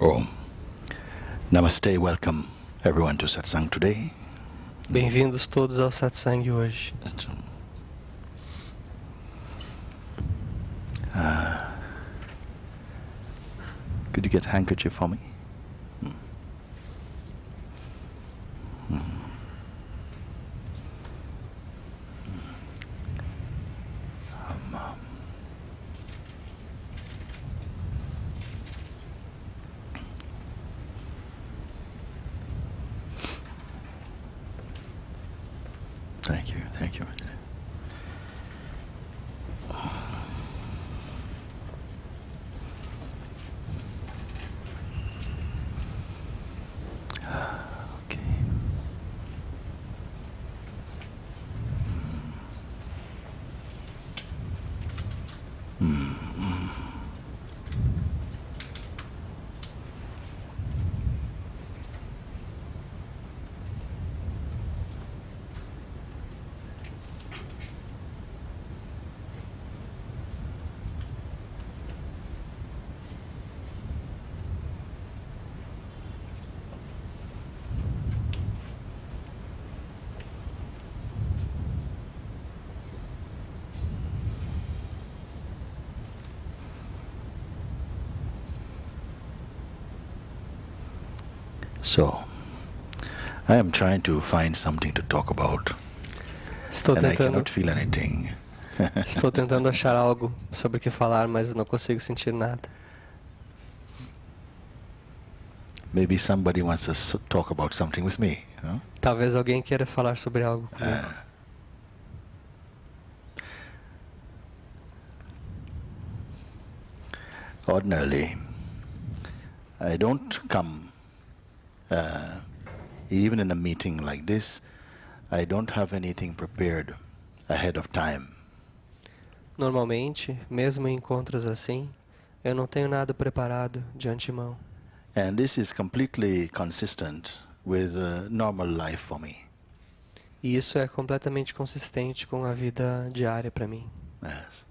Oh, Namaste, welcome everyone to Satsang today. Bem-vindos todos ao satsang hoje. Could you get a handkerchief for me? Thank you, thank you. Okay. So, I am trying to find something to talk about, Estou and I tentando, cannot feel anything. estou tentando achar algo sobre o que falar, mas eu não consigo sentir nada. Maybe somebody wants to talk about something with me. Talvez alguém queira falar sobre algo comigo. Ordinarily, I don't come, even in a meeting like this, I don't have anything prepared ahead of time. Normalmente, mesmo em encontros assim, eu não tenho nada preparado de antemão. And this is completely consistent with normal life for me. E isso é completamente consistente com a vida diária para mim. Yes.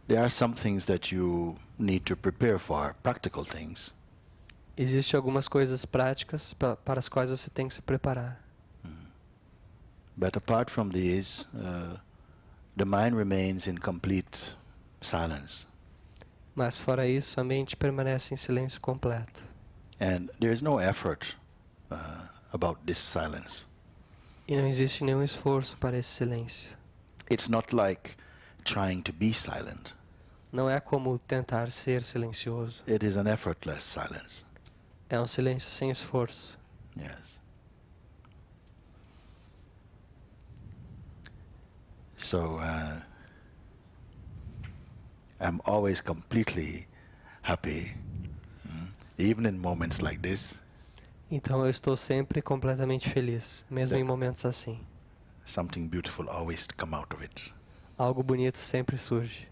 There are some things that you need to prepare for, practical things. Existem algumas coisas práticas para as quais você tem que se preparar. But apart from these, the mind remains in complete silence. Mas fora isso, a mente permanece em silêncio completo. And there is no effort about this silence. E não existe nenhum esforço para esse silêncio. It's not like trying to be silent. Não é como tentar ser silencioso. It is an effortless silence. É um silêncio sem esforço. Yes. So I'm always completely happy, even in moments like this. Então eu estou sempre completamente feliz, mesmo em momentos assim. Something beautiful always come out of it. Algo bonito sempre surge.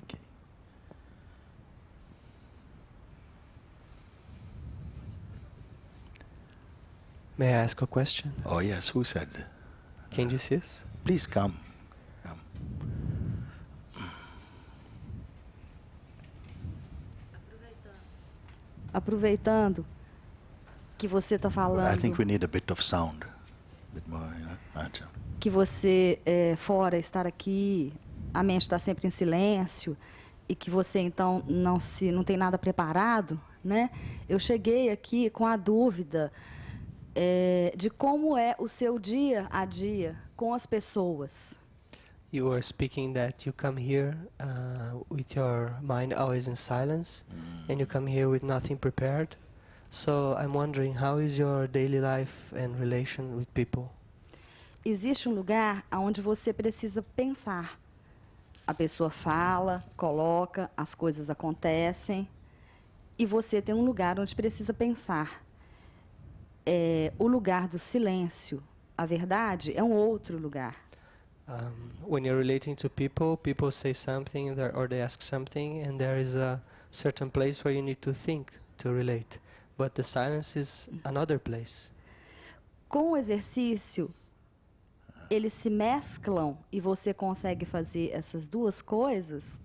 Okay. May I ask a question? Oh yes, who said? Quem disse isso? Please come. Aproveitando que você está falando, I think we need a bit of sound, a bit more, que você fora estar aqui, a mente está sempre em silêncio e que você então não tem nada preparado, né? Eu cheguei aqui com a dúvida de como é o seu dia a dia com as pessoas. You were speaking that you come here with your mind always in silence, and you come here with nothing prepared. So I'm wondering, how is your daily life and relation with people? Existe um lugar onde você precisa pensar. A pessoa fala, coloca, as coisas acontecem, e você tem um lugar onde precisa pensar. O lugar do silêncio, a verdade, é um outro lugar. When you're relating to people, people say something or they ask something, and there is a certain place where you need to think to relate. But the silence is another place. com o exercício, eles se mesclam e você consegue fazer essas duas coisas?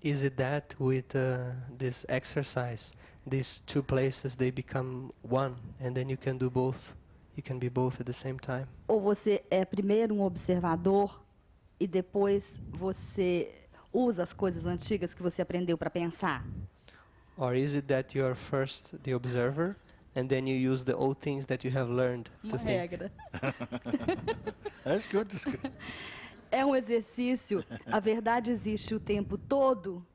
Is it that with this exercise, these two places they become one, and then you can do both? You can be both at the same time. Ou você é primeiro um observador e depois você usa as coisas antigas que você aprendeu para pensar? Or is it that you are first the observer, and then you use the old things that you have learned to Uma think? regra. That's good. That's good. É um exercício, a verdade existe o tempo todo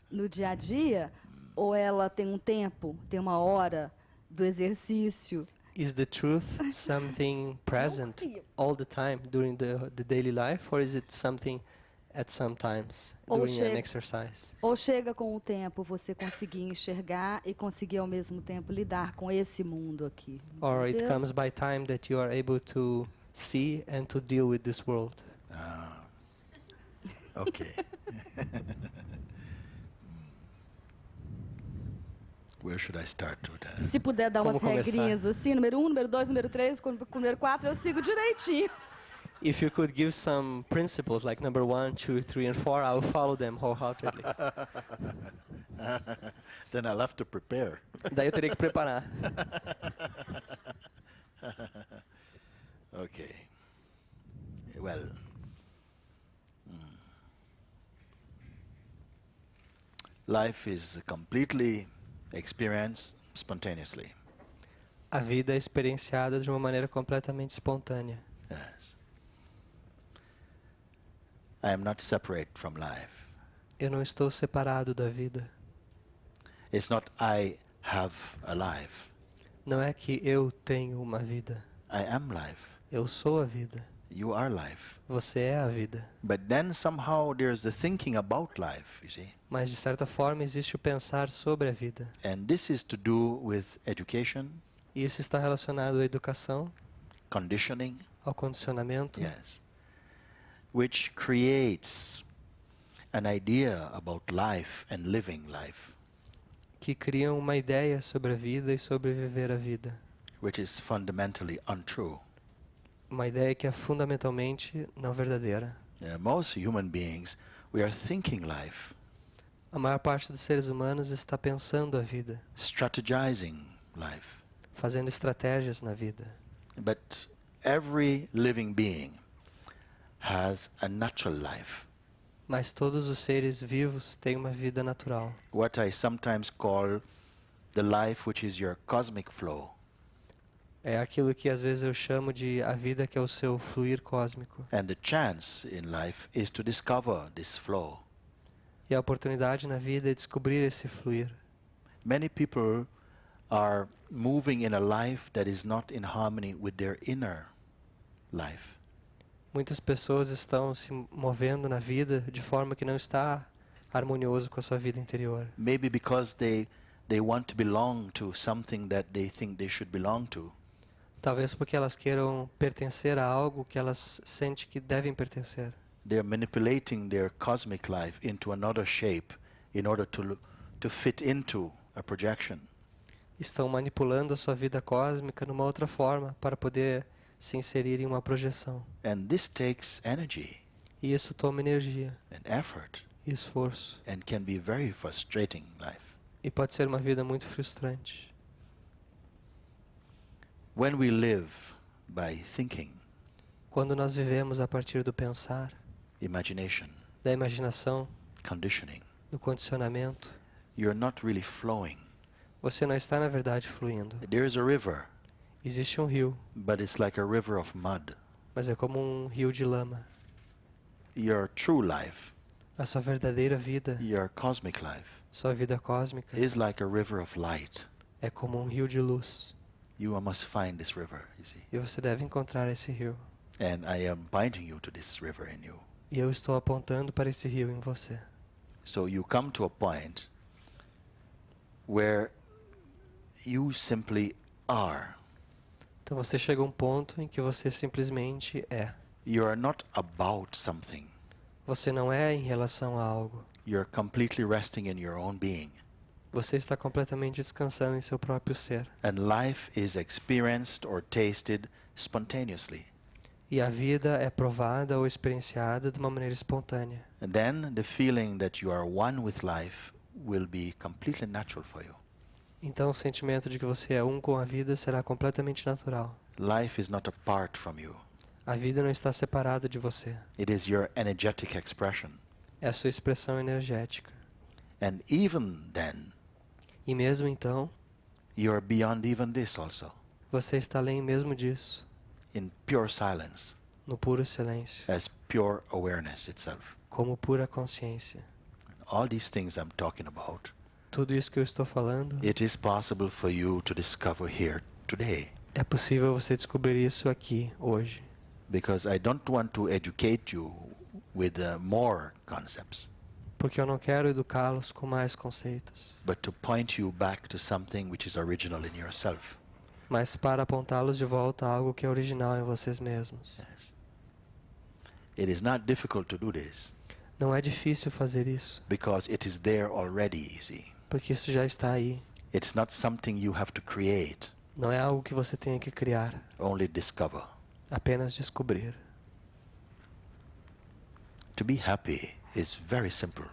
no dia a dia, ou ela tem um tempo, tem uma hora do exercício? Is the truth something present all the time during the daily life, or is it something at some times Ou during an chega- exercise? Ou chega com o tempo você conseguir enxergar e conseguir ao mesmo tempo lidar com esse mundo aqui? Or it Entendeu? comes by time that you are able to see and to deal with this world? Ah, okay. Where should I start with that? Se puder dar Como umas começar? regrinhas assim, número 1, número 2, número 3, número 4, eu sigo direitinho. If you could give some principles like number 1, 2, 3, and 4, I will follow them wholeheartedly. Then I'll have to prepare. Daí eu teria que preparar. Okay. Well, life is completely experienced spontaneously. A vida é experienciada de uma maneira completamente espontânea. Yes. I am not separate from life. Eu não estou separado da vida. It's not I have a life. Não é que eu tenho uma vida. I am life. Eu sou a vida. You are life. Você é a vida. But then somehow there's the thinking about life, you see. Mas de certa forma existe o pensar sobre a vida. And this is to do with education, E isso está relacionado à educação, conditioning, ao condicionamento, yes, which creates an idea about life and living life, que criam uma ideia sobre a vida e sobre viver a vida. which is fundamentally untrue. Uma ideia que é fundamentalmente não verdadeira. Most human beings, we are thinking life, A maior parte dos seres humanos está pensando a vida, strategizing life. fazendo estratégias na vida. But every living being has a natural life, Mas todos os seres vivos têm uma vida natural. what I sometimes call the life which is your cosmic flow. É aquilo que às vezes eu chamo de a vida que é o seu fluir cósmico. And the chance in life is to discover this flow. E a oportunidade na vida é descobrir esse fluir. Many people are moving in a life that is not in harmony with their inner life. Muitas pessoas estão se movendo na vida de forma que não está harmonioso com a sua vida interior. Maybe because they want to belong to something that they think they should belong to. Talvez porque elas queiram pertencer a algo que elas sentem que devem pertencer. They are manipulating their cosmic life into another shape in order to fit into a projection. Estão manipulando a sua vida cósmica numa outra forma para poder se inserir em uma projeção. And this takes energy E isso toma energia and effort e esforço. and can be very frustrating life. E pode ser uma vida muito frustrante. When we live by thinking, Quando nós vivemos a partir do pensar, imagination, da imaginação, conditioning, do condicionamento, you're not really flowing. você não está na verdade fluindo. There's a river, Existe um rio, but it's like a river of mud. mas é como um rio de lama. Your true life, A sua verdadeira vida, your cosmic life, sua vida cósmica, is like a river of light. é como um rio de luz. You must find this river, you see. E você deve encontrar esse rio. And I am pointing you to this river in you. E eu estou apontando para esse rio em você. So you come to a point where you simply are. Então você chega a um ponto em que você simplesmente é. You are not about something. Você não é em relação a algo. You're completely resting in your own being. Você está completamente descansando em seu próprio ser. And life is experienced or tasted spontaneously. E a vida é provada ou experienciada de uma maneira espontânea. And then the feeling that you are one with life will be completely natural for you. Então o sentimento de que você é um com a vida será completamente natural. Life is not apart from you. A vida não está separada de você. It is your energetic expression. É a sua expressão energética. And even then, E mesmo então, you are beyond even this also, você está além mesmo disso, in pure silence, no puro silêncio, as pure awareness itself. como pura consciência. All these things I'm talking about, Tudo isso que eu estou falando, it is possible for you to discover here today. é possível você descobrir isso aqui, hoje. Because I don't want to educate you with more concepts, Porque eu não quero educá-los com mais conceitos, but to point you back to something which is original in yourself. mas para apontá-los de volta a algo que é original em vocês mesmos. Yes. It is not difficult to do this Não é difícil fazer isso, because it is there already, you see. porque isso já está aí. It's not something you have to create, Não é algo que você tenha que criar, only discover. apenas descobrir. To be happy is very simple.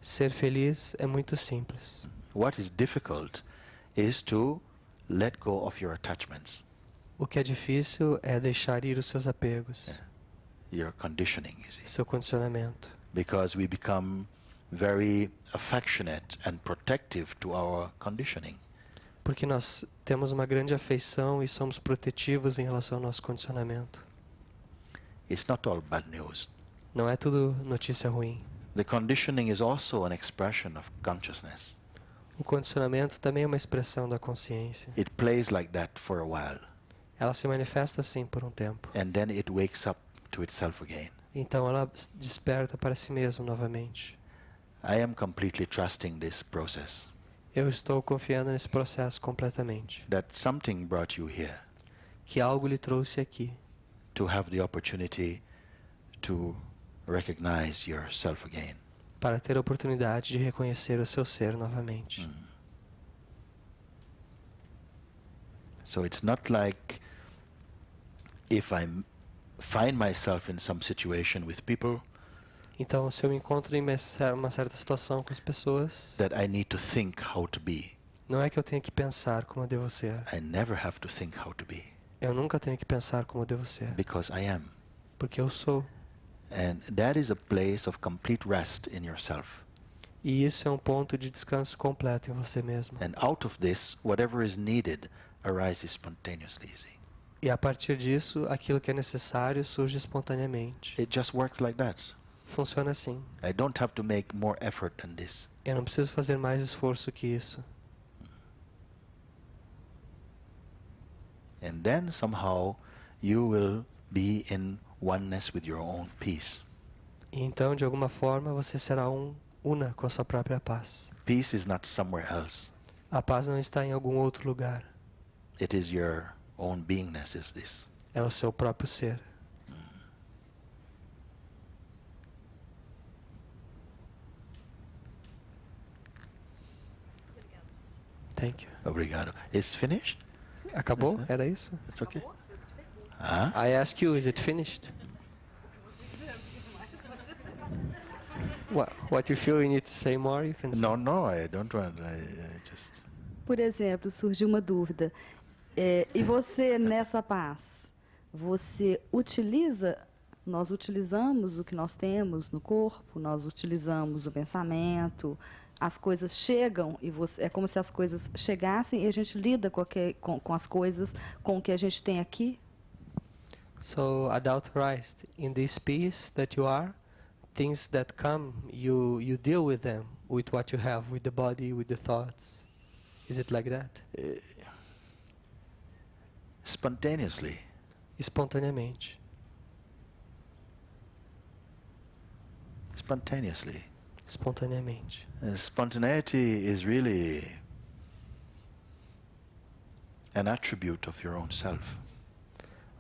Ser feliz é muito simples. What is difficult is to let go of your attachments, O que é difícil é deixar ir os seus apegos, your conditioning, you see. seu condicionamento. Because we become very affectionate and protective to our conditioning. Porque nós temos uma grande afeição e somos protetivos em relação ao nosso condicionamento. It's not all bad news. Não é tudo notícia ruim. The conditioning is also an expression of consciousness. O condicionamento também é uma expressão da consciência. It plays like that for a while, Ela se manifesta assim por um tempo. and then it wakes up to itself again. Então ela desperta para si mesma novamente. I am completely trusting this process, Eu estou confiando nesse processo completamente. that something brought you here Que algo lhe trouxe aqui to have the opportunity to recognize yourself again. para ter a oportunidade de reconhecer o seu ser novamente. So it's not like if I find myself in some situation with people Então, se eu me encontro em uma certa situação com as pessoas, that I need to think how to be. não é que eu tenha que pensar como eu devo ser. I never have to think how to be Eu nunca tenho que pensar como eu devo ser, because I am. porque eu sou. And that is a place of complete rest in yourself. E isso é um ponto de descanso completo em você mesmo. And out of this, whatever is needed arises spontaneously. You see? E a partir disso, aquilo que é necessário surge espontaneamente. It just works like that. Funciona assim. I don't have to make more effort than this. Eu não preciso fazer mais esforço que isso. And then somehow you will be in oneness with your own peace. E então, de alguma forma, você será una com a sua própria paz. Peace is not somewhere else. A paz não está em algum outro lugar. It is your own beingness, is this. É o seu próprio ser. Thank you. Obrigado. It's finished? Acabou? That's it? Era isso? It's okay. Huh? I ask you, is it finished? What you feel you need to say more, you can say. No, I don't want. I just. Por exemplo, surgiu uma dúvida. E você, nessa paz, você utiliza, nós utilizamos o que nós temos no corpo, nós utilizamos o pensamento, as coisas chegam e é como se as coisas chegassem e a gente lida com as coisas, com o que a gente tem aqui. So, adulterized, in this peace that you are, things that come, you deal with them, with what you have, with the body, with the thoughts. Is it like that? Spontaneously. Espontaneamente. Spontaneously. Espontaneamente. Spontaneity is really an attribute of your own self.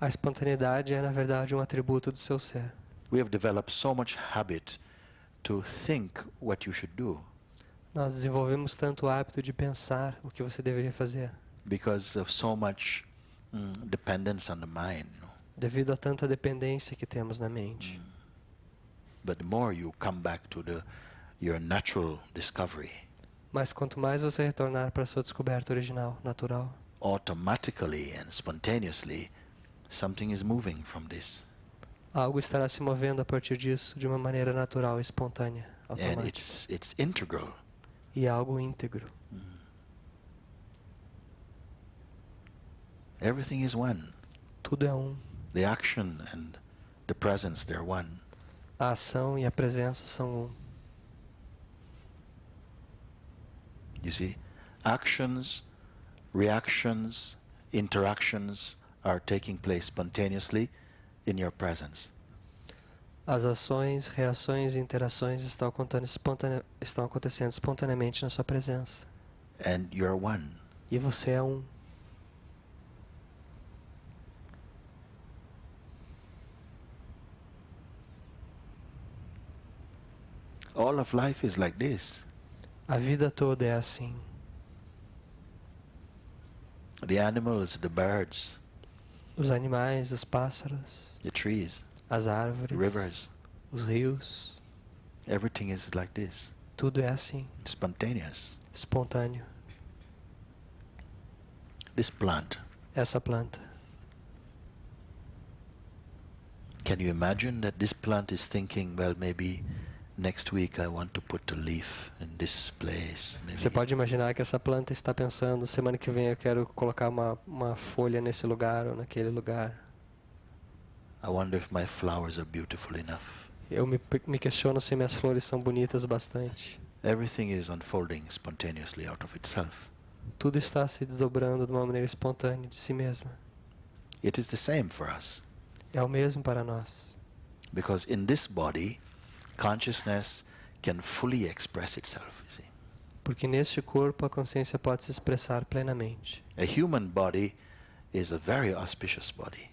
A espontaneidade é, na verdade, um atributo do seu ser. We have developed so much habit to think what you should do. Nós desenvolvemos tanto o hábito de pensar o que você deveria fazer, because of so much dependence on the mind. devido a tanta dependência que temos na mente. But the more you come back to your natural discovery, Mas quanto mais você retornar para a sua descoberta original, natural, automatically and spontaneously, something is moving from this. algo estará se movendo a partir disso de uma maneira natural, espontânea, And automática. it's integral. E é algo íntegro. Everything is one. Tudo é um. The action and the presence, they're one. A ação e a presença são um. You see, actions, reactions, interactions are taking place spontaneously in your presence. As ações, reações e interações estão acontecendo espontaneamente na sua presença. And you're one. E você é um. All of life is like this. A vida toda é assim. The animals, the birds, Os animais, os pássaros, the trees, as the árvores, rivers, os rios, everything is like this. tudo é assim, Spontaneous. espontâneo. This plant, Essa planta. can you imagine that this plant is thinking, well, maybe next week I want to put a leaf in this place. Você pode imaginar que essa planta está pensando, semana que vem eu quero colocar uma folha nesse lugar ou naquele lugar. I wonder if my flowers are beautiful enough. Eu me questiono se minhas flores são bonitas bastante. Everything is unfolding spontaneously out of itself. Tudo está se desdobrando de uma maneira espontânea de si mesma. It is the same for us. É o mesmo para nós. Because in this body, consciousness can fully express itself, you see. Porque neste corpo a consciência pode se expressar plenamente. A human body is a very auspicious body.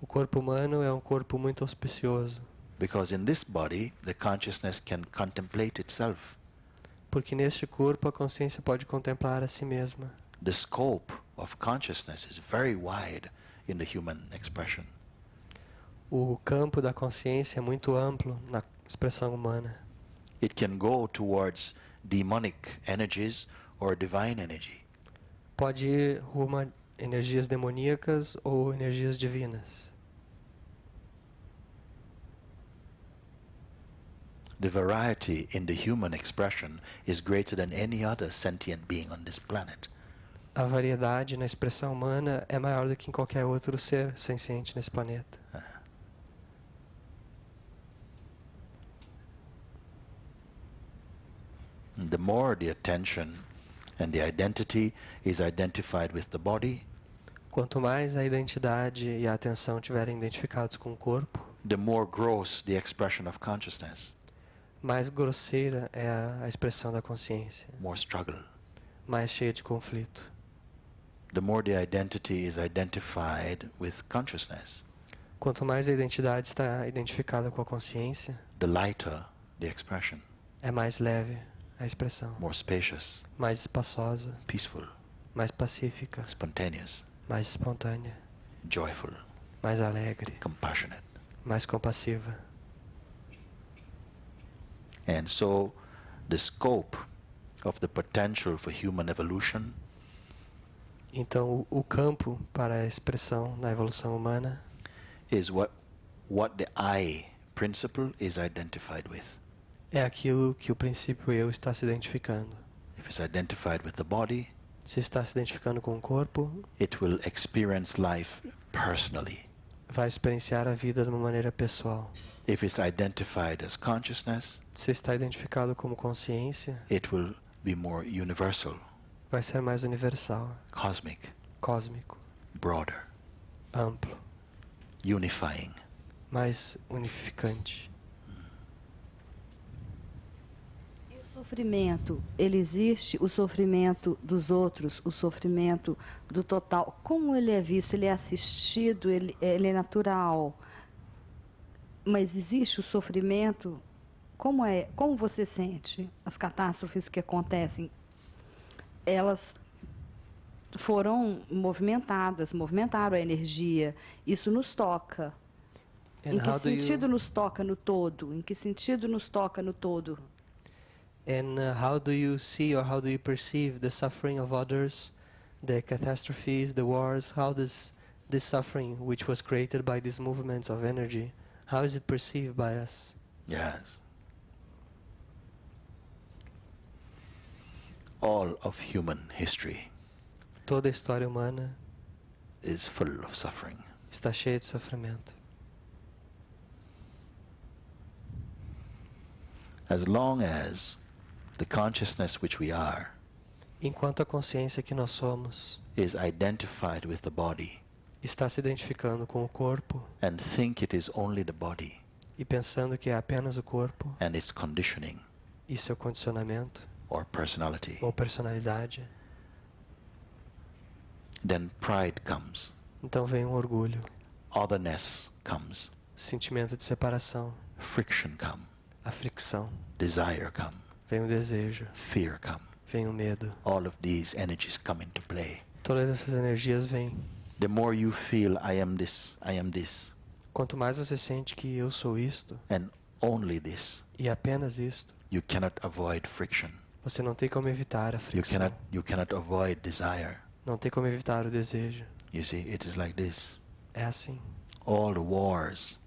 O corpo humano é um corpo muito auspicioso. Because in this body, the consciousness can contemplate itself. Porque neste corpo a consciência pode contemplar a si mesma. The scope of consciousness is very wide in the human expression. O campo da consciência é muito amplo na expressão humana. It can go towards demonic energies or divine energy. Pode ir rumo a energias demoníacas ou energias divinas. The variety in the human expression is greater than any other sentient being on this planet. A variedade na expressão humana é maior do que em qualquer outro ser senciente nesse planeta. The more the attention and the identity is identified with the body, Quanto mais a identidade e a atenção estiverem identificados com o corpo, the more gross the expression of consciousness, mais grosseira é a expressão da consciência, more struggle. mais cheia de conflito. The more the identity is identified with consciousness, Quanto mais a identidade está identificada com a consciência, the lighter the expression, é mais leve a expressão, more spacious, mais espaçosa, peaceful, mais pacífica, spontaneous, mais espontânea, joyful, mais alegre, compassionate. mais compassiva. And so the scope of the potential for human evolution Então, o campo para a expressão na evolução humana is what the I principle is identified with. é aquilo que o princípio eu está se identificando. If it's identified with the body, Se está se identificando com o corpo, it will experience life personally. vai experienciar a vida de uma maneira pessoal. If it's identified as consciousness, Se está identificado como consciência, it will be more universal, vai ser mais universal, cosmic, cósmico, broader, amplo, unifying. mais unificante. E o sofrimento, ele existe, o sofrimento dos outros, o sofrimento do total. Como ele é visto? Ele é assistido, ele é natural. Mas existe o sofrimento como você sente as catástrofes que acontecem? Elas foram movimentaram a energia. Isso nos toca. Em que sentido nos toca no todo? Em que sentido nos toca no todo? And how do you see or how do you perceive the suffering of others, the catastrophes, the wars? How does this suffering, which was created by these movements of energy, how is it perceived by us? Yes. All of human history Toda a história humana is full of suffering. está cheia de sofrimento. As long as the consciousness which we are Enquanto a consciência que nós somos is identified with the body está se identificando com o corpo and think it is only the body e pensando que é apenas o corpo and its conditioning e seu condicionamento or personality, ou personalidade, then pride comes, então vem um orgulho, otherness comes, sentimento de separação, friction come, a fricção, desire come, vem o desejo, fear come. vem o medo. All of these energies come into play. Todas essas energias vêm. The more you feel I am this, Quanto mais você sente que eu sou isto and only this, e apenas isto, you cannot avoid friction. você não tem como evitar a fricção. You cannot avoid desire. Não tem como evitar o desejo. You see, it is like this. É assim. All the wars,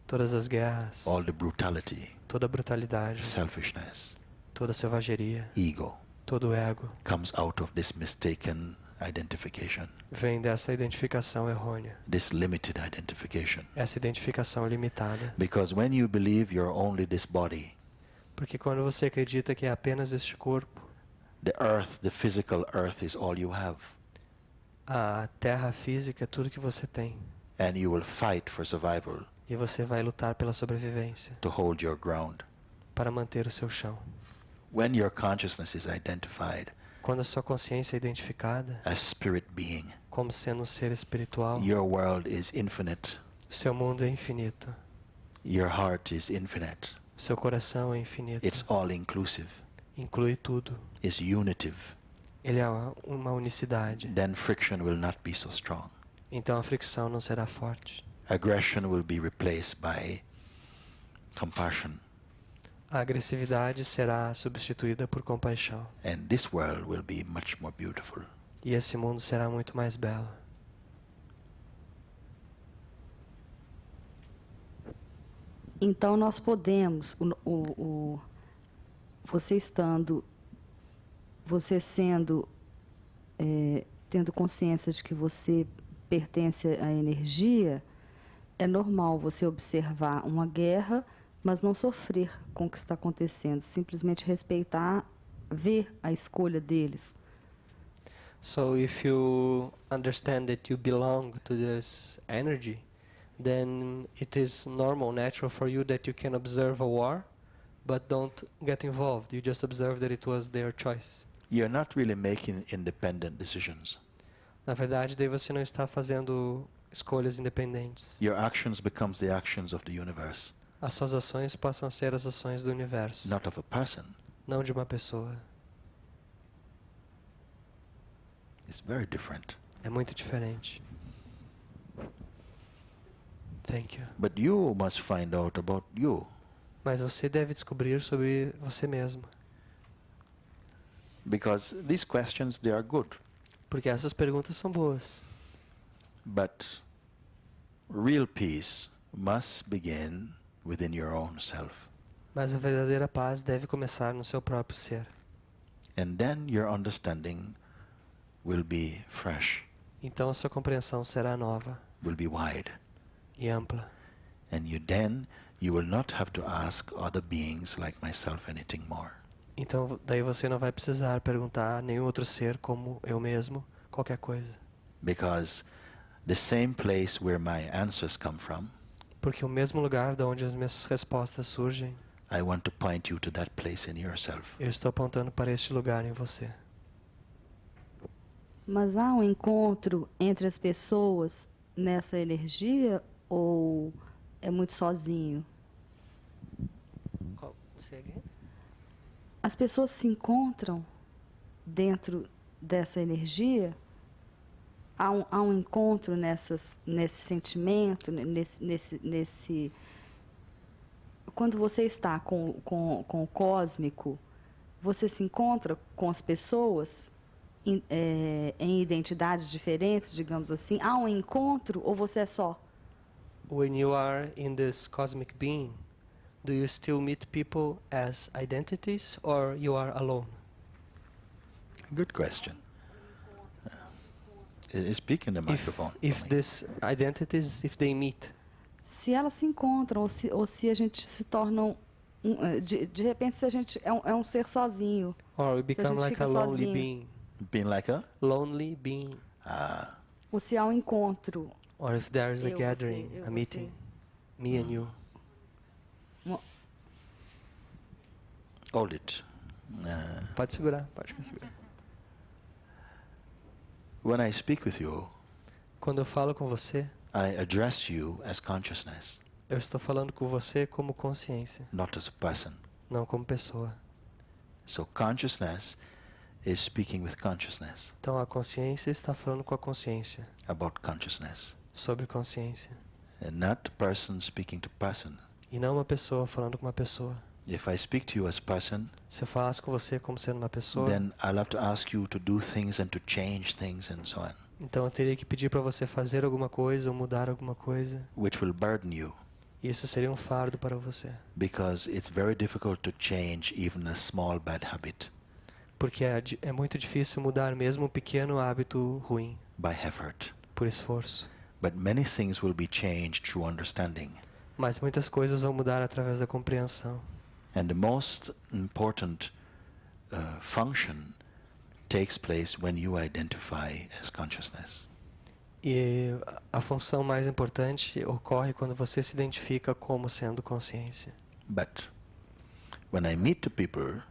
Todas as guerras, all the brutality, toda a brutalidade, selfishness, toda a selvageria, ego, todo o ego, comes out of this mistaken identification, vem dessa identificação errônea, this limited identification. essa identificação limitada. Because when you believe you're only this body, Porque quando você acredita que é apenas este corpo, the earth, the physical earth is all you have. a terra física é tudo que você tem. And you will fight for survival E você vai lutar pela sobrevivência, to hold your ground. para manter o seu chão. When your consciousness is identified Quando a sua consciência é identificada as spirit being, como sendo um ser espiritual, your world is infinite. o seu mundo é infinito, Your heart is infinite. o seu coração é infinito, It's all inclusive. inclui tudo. It's unitive. Ele é uma unicidade. Then friction will not be so strong. Então a fricção não será forte. Aggression will be replaced by compassion. A agressividade será substituída por compaixão. And this world will be much more beautiful. E esse mundo será muito mais belo. Então nós podemos, você sendo, tendo consciência de que você pertence à energia, é normal você observar uma guerra, mas não sofrer com o que está acontecendo, simplesmente respeitar, ver a escolha deles. So if you understand that you belong to this energy, then it is normal, natural for you that you can observe a war, but don't get involved. You just observe that it was their choice. You're not really making independent decisions. Na verdade, daí você não está fazendo escolhas independentes. Your actions becomes the actions of the universe, As suas ações passam a ser as ações do universo, not of a person. não de uma pessoa. It's very different. É muito diferente. Thank you. But you must find out about you. Mas você deve descobrir sobre você mesmo. Because these questions, they are good. Porque essas perguntas são boas. But real peace must begin within your own self. Mas a verdadeira paz deve começar no seu próprio ser. And then your understanding will be fresh, Então a sua compreensão será nova will be wide. e ampla. And then you will not have to ask other beings like myself anything more. Então daí você não vai precisar perguntar a nenhum outro ser como eu mesmo qualquer coisa. Because the same place where my answers come from, Porque o mesmo lugar de onde as minhas respostas surgem, I want to point you to that place in yourself. eu estou apontando para este lugar em você. Mas há um encontro entre as pessoas nessa energia ou é muito sozinho? Say again? As pessoas se encontram dentro dessa energia, há um encontro nesse sentimento, nesse... Quando você está com o cósmico, você se encontra com as pessoas em identidades diferentes, digamos assim? Há um encontro ou você é só? When you are in this cosmic being, do you still meet people as identities or you are alone? Good question. Speak in the microphone. If these identities, if they meet, Se elas se encontram ou se a gente se torna de repente se a gente é um ser sozinho, or we se a become gente like fica a lonely sozinho, being, Being like a? lonely being, ou se há um encontro, or if there is a eu, gathering, você, eu, a meeting, você. me and you. Hold it. Pode segurar, pode segurar. When I speak with you, Quando eu falo com você, I address you as consciousness, eu estou falando com você como consciência, not as a person. não como pessoa. So consciousness is speaking with consciousness Então a consciência está falando com a consciência, about consciousness, sobre consciência, and not person speaking to person. e não uma pessoa falando com uma pessoa. If I speak to you as person, Se eu falasse com você como sendo uma pessoa, then I'll have to ask you to do things and to change things and so on, então eu teria que pedir para você fazer alguma coisa ou mudar alguma coisa. which will burden you E isso seria um fardo para você, because it's very difficult to change even a small bad habit porque é muito difícil mudar mesmo um pequeno hábito ruim by effort. por esforço. But many things will be changed through understanding. Mas muitas coisas vão mudar através da compreensão. And the most important function takes place when you identify as consciousness. E a função mais importante ocorre quando você se identifica como sendo consciência. But when I meet the people,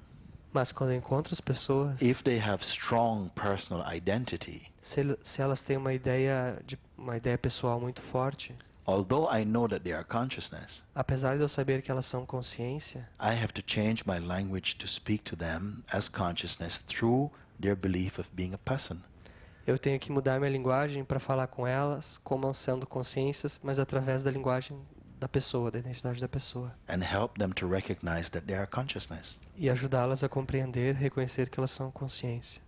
Mas quando eu encontro as pessoas, if they have strong personal identity, se elas têm uma ideia pessoal muito forte, although I know that they are consciousness, apesar de eu saber que elas são consciência, I have to change my language to speak to them as consciousness through their belief of being a person. eu tenho que mudar minha linguagem para falar com elas como sendo consciências, mas através da linguagem da pessoa, da identidade da pessoa. And help them to recognize that they are consciousness. E ajudá-las a compreender, reconhecer que elas são consciência.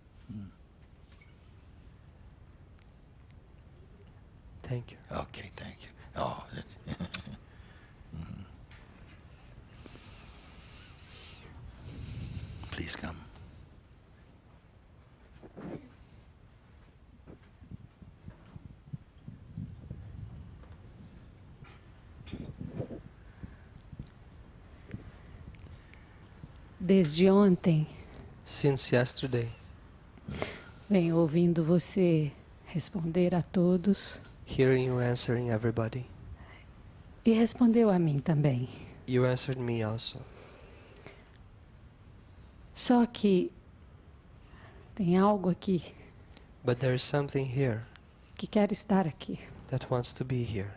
Thank you. Okay, thank you. Oh, please come. Desde ontem, Since yesterday, venho ouvindo você responder a todos hearing you answering everybody, e respondeu a mim também. you answered me also. Só que tem algo aqui But there is something here que quer estar aqui. that wants to be here.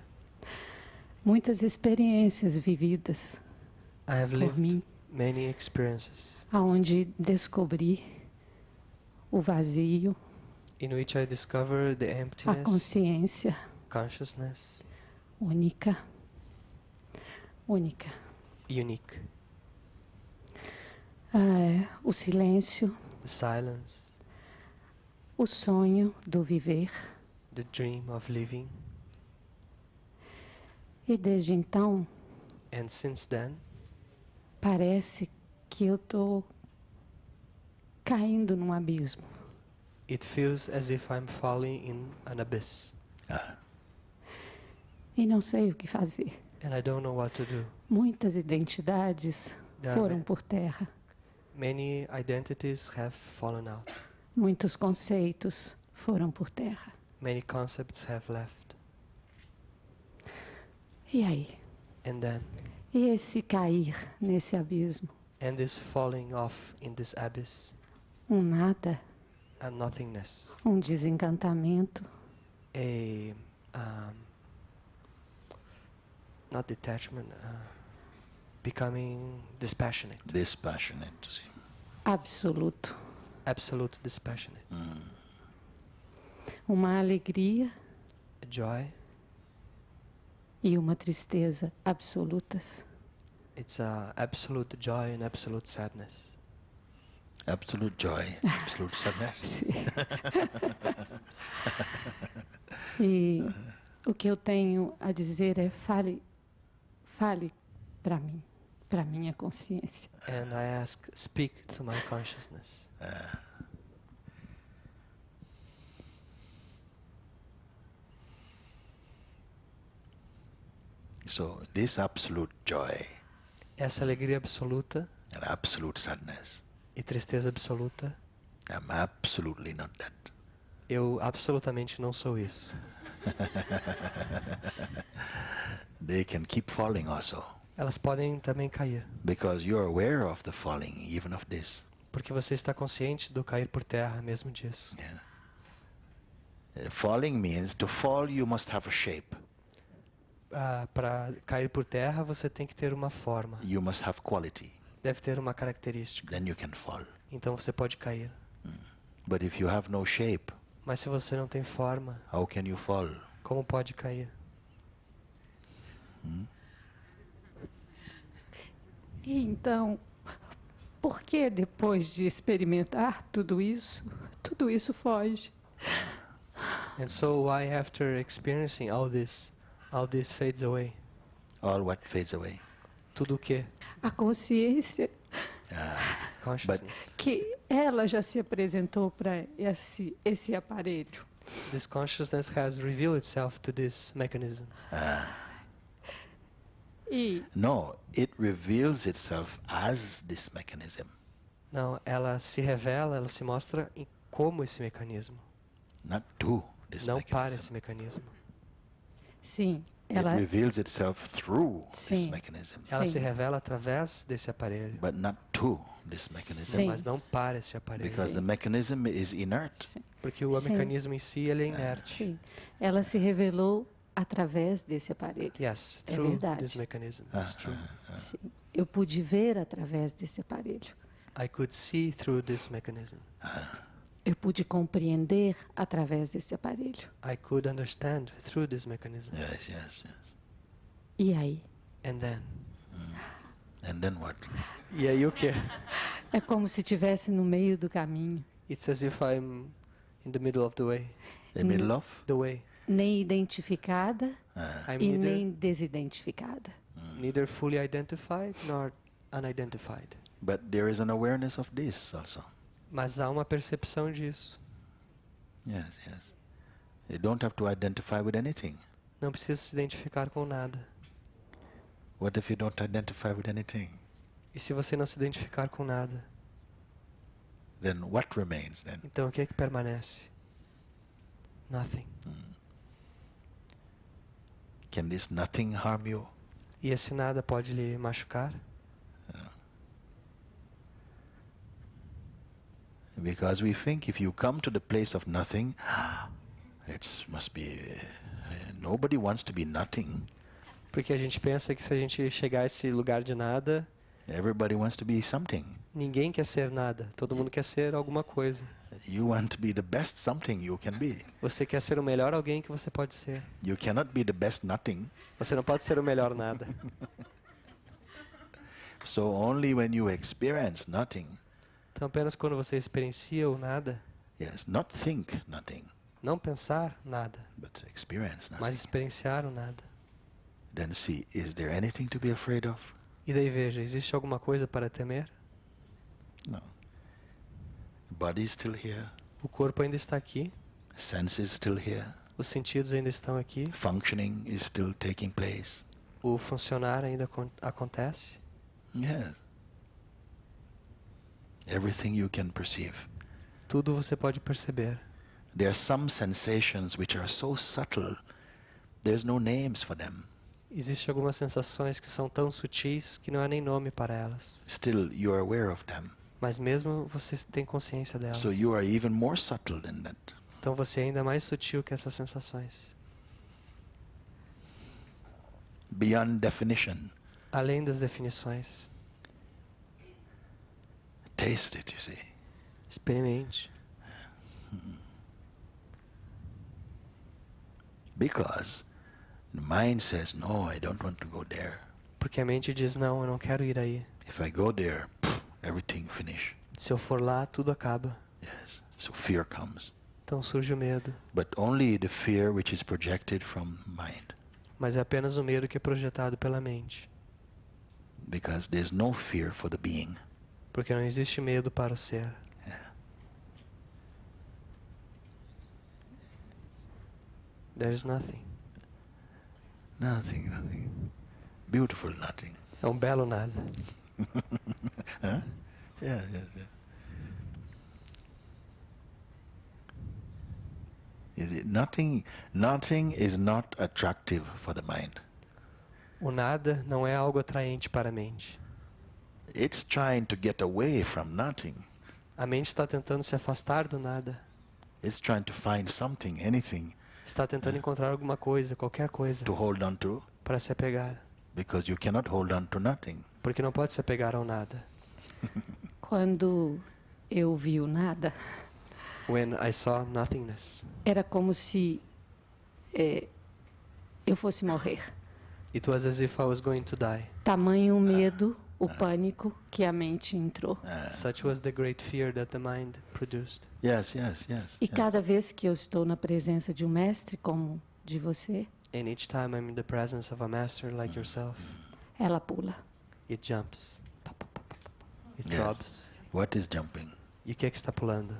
Muitas experiências vividas I have por lived mim, many experiences aonde descobri o vazio, in which I discover the a emptiness, consciência consciousness, única, única, unique, o silêncio, the silence, o sonho do viver. the dream of living. E desde então, And since then, parece que eu estou caindo num abismo. it feels as if I'm falling in an abyss, E não sei o que fazer. and I don't know what to do. Muitas identidades There foram are por terra. many identities have fallen out. Muitos conceitos foram por terra. Many concepts have left. E aí? And then, E esse cair nesse abismo? and this falling off in this abyss, Nada, a nothingness, desencantamento, a not detachment, becoming dispassionate. Dispassionate. See. absoluto. Absolute dispassionate. Uma alegria A joy, e uma tristeza absolutas. it's absolute joy and absolute sadness. Absolute joy, absolute sadness. Sim. E o que eu tenho a dizer é fale para mim, para minha consciência. And I ask, speak to my consciousness. So this absolute joy Essa alegria absoluta and absolute sadness, e tristeza absoluta, I'm absolutely not that. eu absolutamente não sou isso. They can keep falling also, Elas podem também cair, because you're aware of the falling, even of this. porque você está consciente do cair por terra mesmo disso. Yeah. Falling means to fall you must have a shape. Para cair por terra, você tem que ter uma forma, You must have quality. deve ter uma característica. Then you can fall. Então você pode cair. But if you have no shape, Mas se você não tem forma, how can you fall? como pode cair? E então, por que depois de experimentar tudo isso foge? And so why after experiencing all this fades away? All what fades away. Tudo o que? A consciência Consciousness. que ela já se apresentou para esse aparelho. This consciousness has revealed itself to this mechanism. E No, it reveals itself as this mechanism. Não, ela se revela, ela se mostra como esse mecanismo, Not to this não para mechanism. esse mecanismo. sim, It ela reveals itself through this Sim. mechanism, Ela Sim. se revela através desse aparelho, but not to this mechanism, Sim. mas não para esse aparelho. because the mechanism is inert. Porque o Sim. mecanismo em si ele é inerte. sim, ela se revelou através desse aparelho. Yes, É through verdade. this mechanism. It's true. Sim. Eu pude ver através desse aparelho. I could see through this mechanism. Eu pude compreender através desse aparelho. I could understand through this mechanism. Yes, yes, yes. E aí? And then? And then what? E aí o que? É como se estivesse no meio do caminho, It's as if I'm in the middle of the way. The middle of? The way. nem identificada I'm e nem desidentificada. neither fully identified nor unidentified. But there is an awareness of this also. Mas há uma percepção disso. Yes, yes. You don't have to identify with anything. Não precisa se identificar com nada. What if you don't identify with anything? E se você não se identificar com nada, Then what remains then? então o que é que permanece? Nothing. Can this nothing harm you? E esse nada pode lhe machucar? Because we think if you come to the place of nothing, it must be nobody wants to be nothing. Porque a gente pensa que se a gente chegar a esse lugar de nada, Everybody wants to be something. ninguém quer ser nada. Todo mundo quer ser alguma coisa. You want to be the best something you can be. Você quer ser o melhor alguém que você pode ser. You cannot be the best nothing. Você não pode ser o melhor nada. So only when you experience nothing, Então apenas quando você experiencia o nada, yes, not think nothing, não pensar nada, but experience mas nothing, experienciar o nada. then see, is there anything to be afraid of? E daí veja, existe alguma coisa para temer? No. The body is still here. O corpo ainda está aqui, Senses still here. os sentidos ainda estão aqui, Functioning is still taking place. o funcionar ainda acontece. Yes. Everything you can perceive. Tudo você pode perceber. There are some sensations which are so subtle, there's no names for them. Existem algumas sensações que são tão sutis que não há nem nome para elas. Still, you are aware of them. Mas mesmo você tem consciência delas. So you are even more subtle than that. Então você é ainda mais sutil que essas sensações. Beyond definition. além das definições. Taste it, you see. Experimente. Because the mind says, no, I don't want to go there. Porque a mente diz, não, eu não quero ir aí. If I go there, everything finish. Se eu for lá, tudo acaba. Yes. So fear comes. Então surge o medo. But only the fear which is projected from mind. Mas é apenas o medo que é projetado pela mente. Because there's no fear for the being. Porque não existe medo para o ser. Yeah. There is nothing. Nothing. Beautiful nothing. É um belo nada. Huh? Yeah. Is it nothing is not attractive for the mind. O nada não é algo atraente para a mente. It's trying to get away from nothing. A mente está tentando se afastar do nada. It's trying to find something, anything Está tentando encontrar alguma coisa, qualquer coisa, to hold on to, para se apegar. because you cannot hold on to nothing. Porque não pode se apegar ao nada. Quando eu vi o nada, When I saw nothingness, era como se eu fosse morrer. it was as if I was going to die. Tamanho o medo, o pânico que a mente entrou. Such was the great fear that the mind produced. Yes. E cada vez que eu estou na presença de um mestre como de você, And each time I'm in the presence of a master like yourself, ela pula. it jumps. It Yes. throbs. What is jumping? E o que é que está pulando?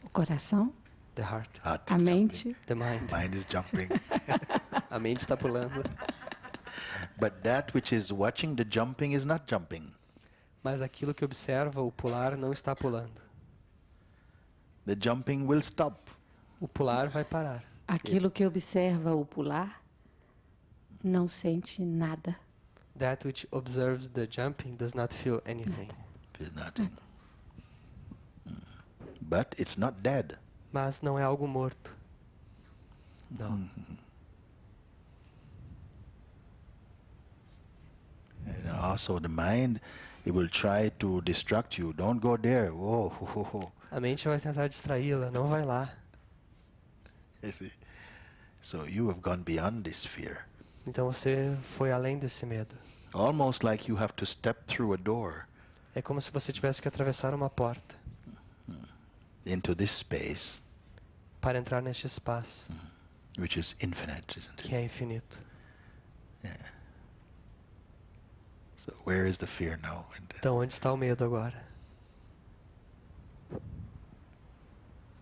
O coração, The heart. Heart a is mente, The mind. jumping. Mind is jumping. A mente está pulando. But that which is watching the jumping is not jumping. Mas aquilo que observa o pular não está pulando. The jumping will stop. O pular vai parar. aquilo que observa o pular, não sente nada. That which observes the jumping does not feel anything. Feels nothing. But it's not dead. Mas não é algo morto. Não. And also the mind, it will try to distract you. Don't go there. Whoa, ho, ho, ho. A mente vai tentar distraí-la. Não vai lá. You see? So you have gone beyond this fear. Então você foi além desse medo. Almost like you have to step through a door É como se você tivesse que atravessar uma porta into this space, para entrar neste espaço which is infinite, isn't que it? é infinito. So where is the fear now? Então onde está o medo agora?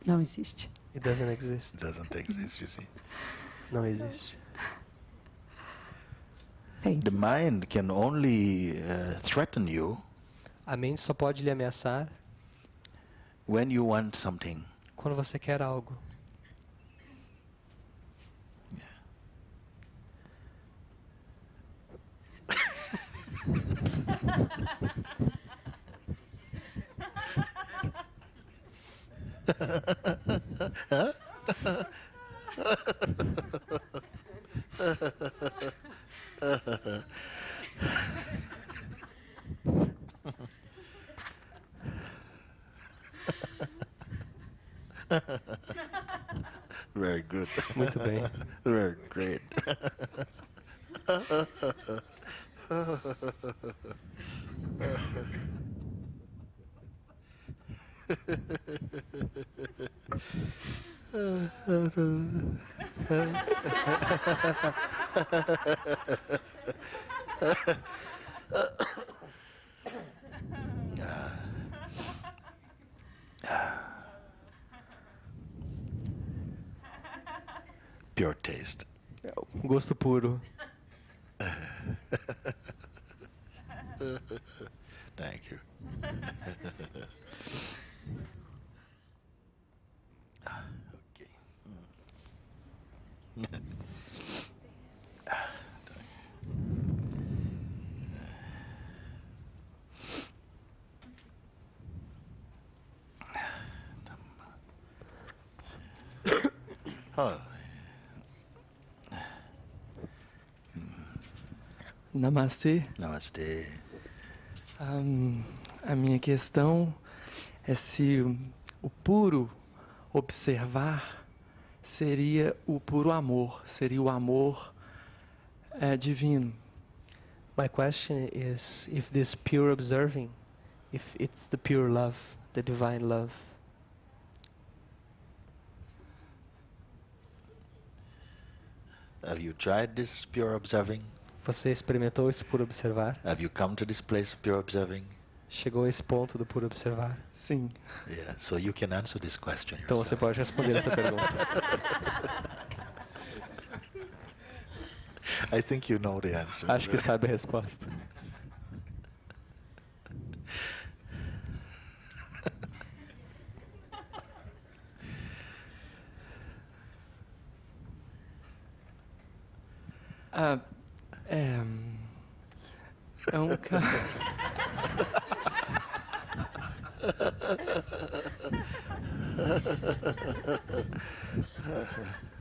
Não existe. It doesn't It exist. doesn't exist, you see. Não existe. Thank The you. mind can only threaten you A mente só pode lhe ameaçar when you want something. quando você quer algo. Very good. Muito bem. Very great. Pure taste. Gosto puro. Thank you. Okay. Oh. Namastê. Namaste. A minha questão é se o puro observar seria o puro amor, seria o amor divino. My question is if this pure observing, if it's the pure love, the divine love. Have you tried this pure observing? Você experimentou esse puro observar? Have you come to this place of pure observing? Chegou a esse ponto do puro observar? Sim. Yeah, so you can answer this question Então você yourself. pode responder essa pergunta. I think you know the answer. Acho que sabe a resposta. É um cara.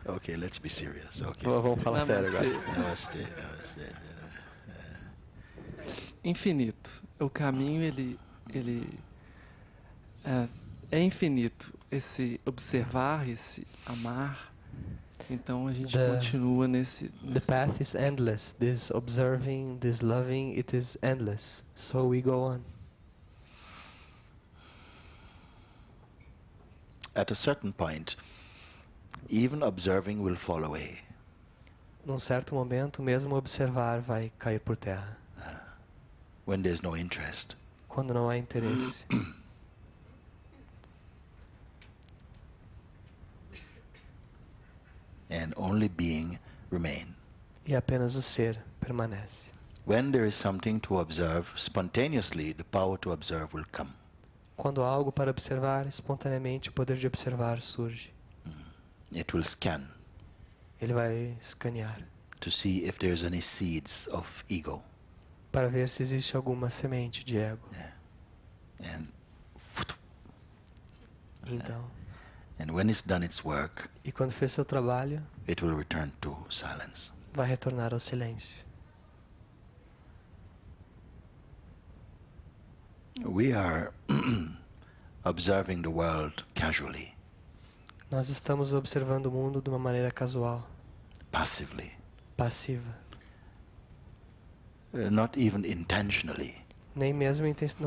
Okay, let's be serious. Okay. Vamos falar sério agora. Namaste, namaste. Infinito. O caminho ele é infinito. Esse observar, esse amar. Então a gente continua nesse. The path is endless. This observing, this loving, it is endless. So we go on. At a certain point, even observing will fall away. Num certo momento, mesmo observar vai cair por terra. When there's no interest. Quando não há interesse. And only being remain. E apenas o ser permanece. When there is something to observe, spontaneously the power to observe will come. Quando há algo para observar, espontaneamente o poder de observar surge. It will scan Ele vai escanear to see if there's any seeds of ego. para ver se existe alguma semente de ego. And Então, when it's done its work, e quando fez seu trabalho, it will return to silence. vai retornar ao silêncio. We are observing the world casually, Nós estamos observando o mundo de uma maneira casual, passively, passiva. not even intentionally. Não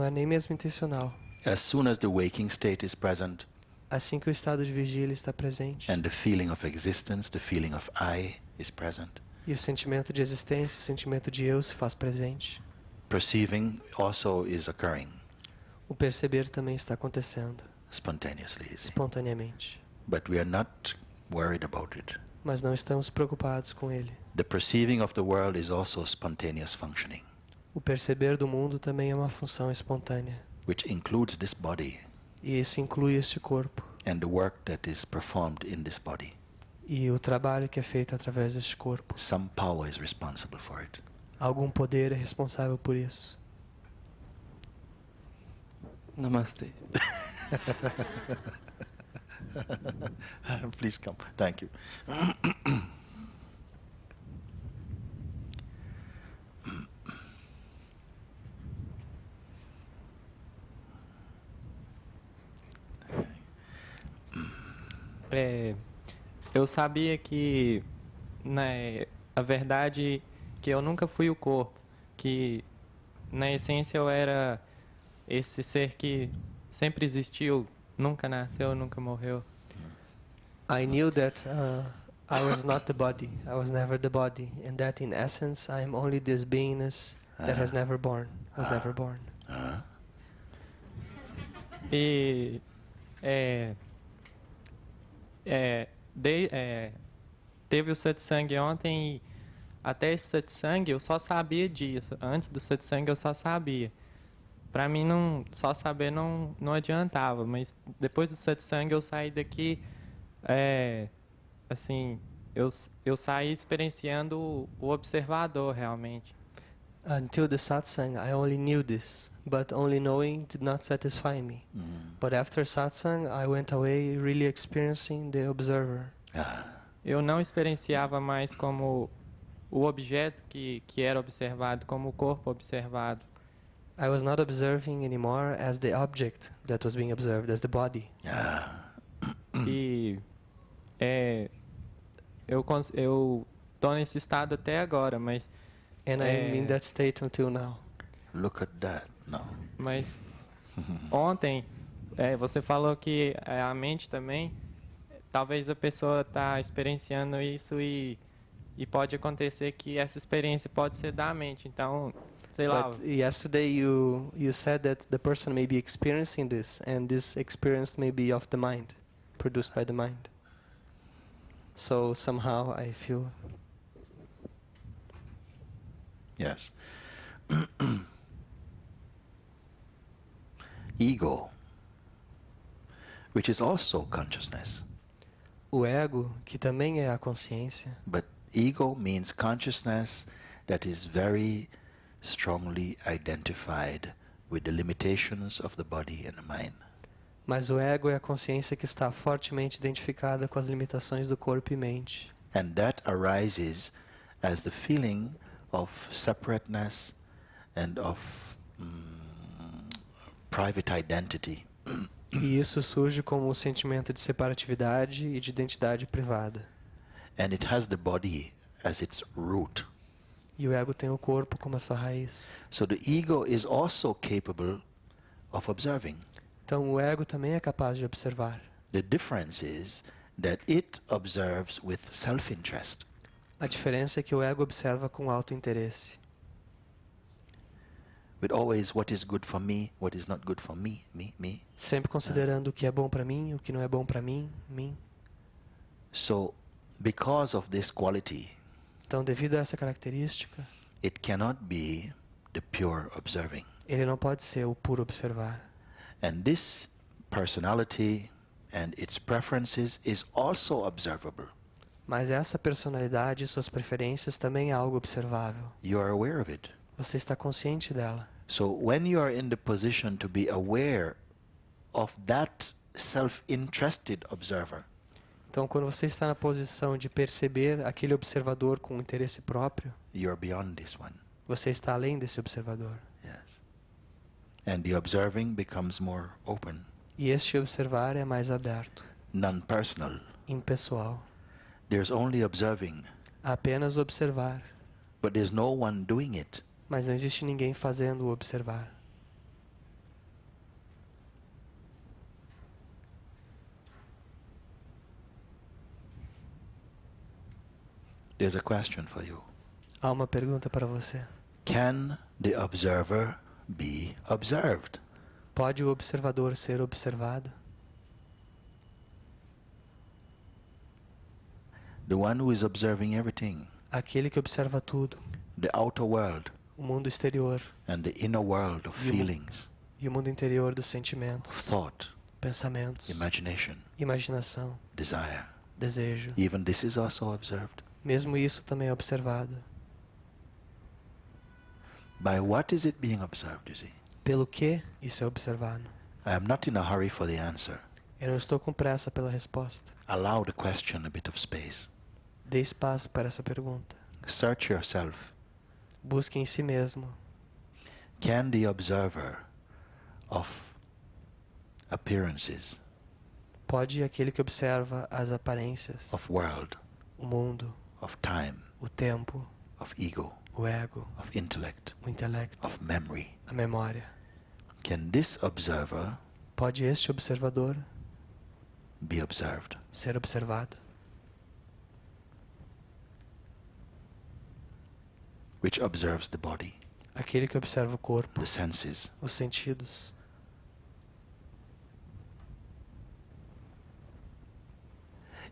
é nem mesmo intencional. As soon as the waking state is present Assim que o estado de vigília está presente and the feeling of existence, the feeling of I is present, e o sentimento de existência, o sentimento de eu se faz presente, perceiving also is occurring o perceber também está acontecendo, spontaneously. You see. espontaneamente. But we are not worried about it. Mas não estamos preocupados com ele. The perceiving of the world is also spontaneous functioning, O perceber do mundo também é uma função espontânea. which includes this body E isso inclui este corpo and the work that is performed in this body. e o trabalho que é feito através deste corpo. Some power is responsible for it. Algum poder é responsável por isso. Namastê. Please come. Thank you. Eu sabia que, né, a verdade que eu nunca fui o corpo, que na essência eu era esse ser que sempre existiu, nunca nasceu, nunca morreu. I knew that I was not the body. I was never the body, and that in essence I am only this beingness that has never born. Was never born. E teve o satsang ontem e até esse satsang eu só sabia disso. Antes do satsang eu só sabia. Pra mim só saber não adiantava, mas depois do satsang eu saí daqui, assim, eu saí experienciando o observador realmente. Until the satsang, I only knew this, but only knowing did not satisfy me. But after satsang, I went away really experiencing the observer. Eu não experienciava mais como o objeto que era observado como o corpo observado. I was not observing anymore as the object that was being observed, as the body. E eu tô nesse estado até agora, mas And I'm in that state until now. Look at that now. Mas ontem você falou que a mente também, talvez a pessoa está experienciando isso e pode acontecer que essa experiência pode ser da mente. Então, sei lá. But yesterday you said that the person may be experiencing this, and this experience may be of the mind, produced by the mind. So somehow I feel. Yes. Ego, which is also consciousness. O ego, que também é a consciência. But ego means consciousness that is very strongly identified with the limitations of the body and the mind. Mas o ego é a consciência que está fortemente identificada com as limitações do corpo e mente. And that arises as the feeling of separateness and of private identity. E isso surge como um sentimento de separatividade e de identidade privada. And it has the body as its root. E o ego tem o corpo como a sua raiz. So the ego is also capable of observing. Então o ego também é capaz de observar. The difference is that it observes with self-interest. A diferença é que o ego observa com autointeresse. With always what is good for me, what is not good for me. Sempre considerando o que é bom para mim, o que não é bom para mim. So, because of this quality, Então, devido a essa característica, it cannot be the pure observing. ele não pode ser o puro observar. And this personality and its preferences is also observable. Mas essa personalidade e suas preferências também é algo observável. You are aware of it. Você está consciente dela. So when you are in the position to be aware of that self-interested observer, Então, quando você está na posição de perceber aquele observador com interesse próprio, you are beyond this one. você está além desse observador. Yes. And the observing becomes more open, E este observar é mais aberto, non-personal. impessoal. There's only observing, Apenas observar, but there's no one doing it. mas não existe ninguém fazendo o observar. There's a question for you. Há uma pergunta para você. Can the observer be observed? Pode o observador ser observado? The one who is observing everything, Aquele que observa tudo, the outer world o mundo exterior and the inner world of feelings, e o mundo interior dos sentimentos, thought, pensamentos, imagination, imaginação, desire. desejo. Even this is also observed. Mesmo isso também é observado. By what is it being observed, you see? Pelo que isso é observado? I am not in a hurry for the answer. Eu não estou com pressa pela resposta. Allow the question a bit of space. Dê espaço para essa pergunta. Search yourself. Busque em si mesmo. Can the observer of appearances, Pode aquele que observa as aparências, of world, o mundo, of time, o tempo, of ego, o ego, of intellect, o intelecto, of memory, a memória. can this observer Pode este observador be observed? ser observado? Which observes the body, Aquele que observa o corpo, the senses. os sentidos.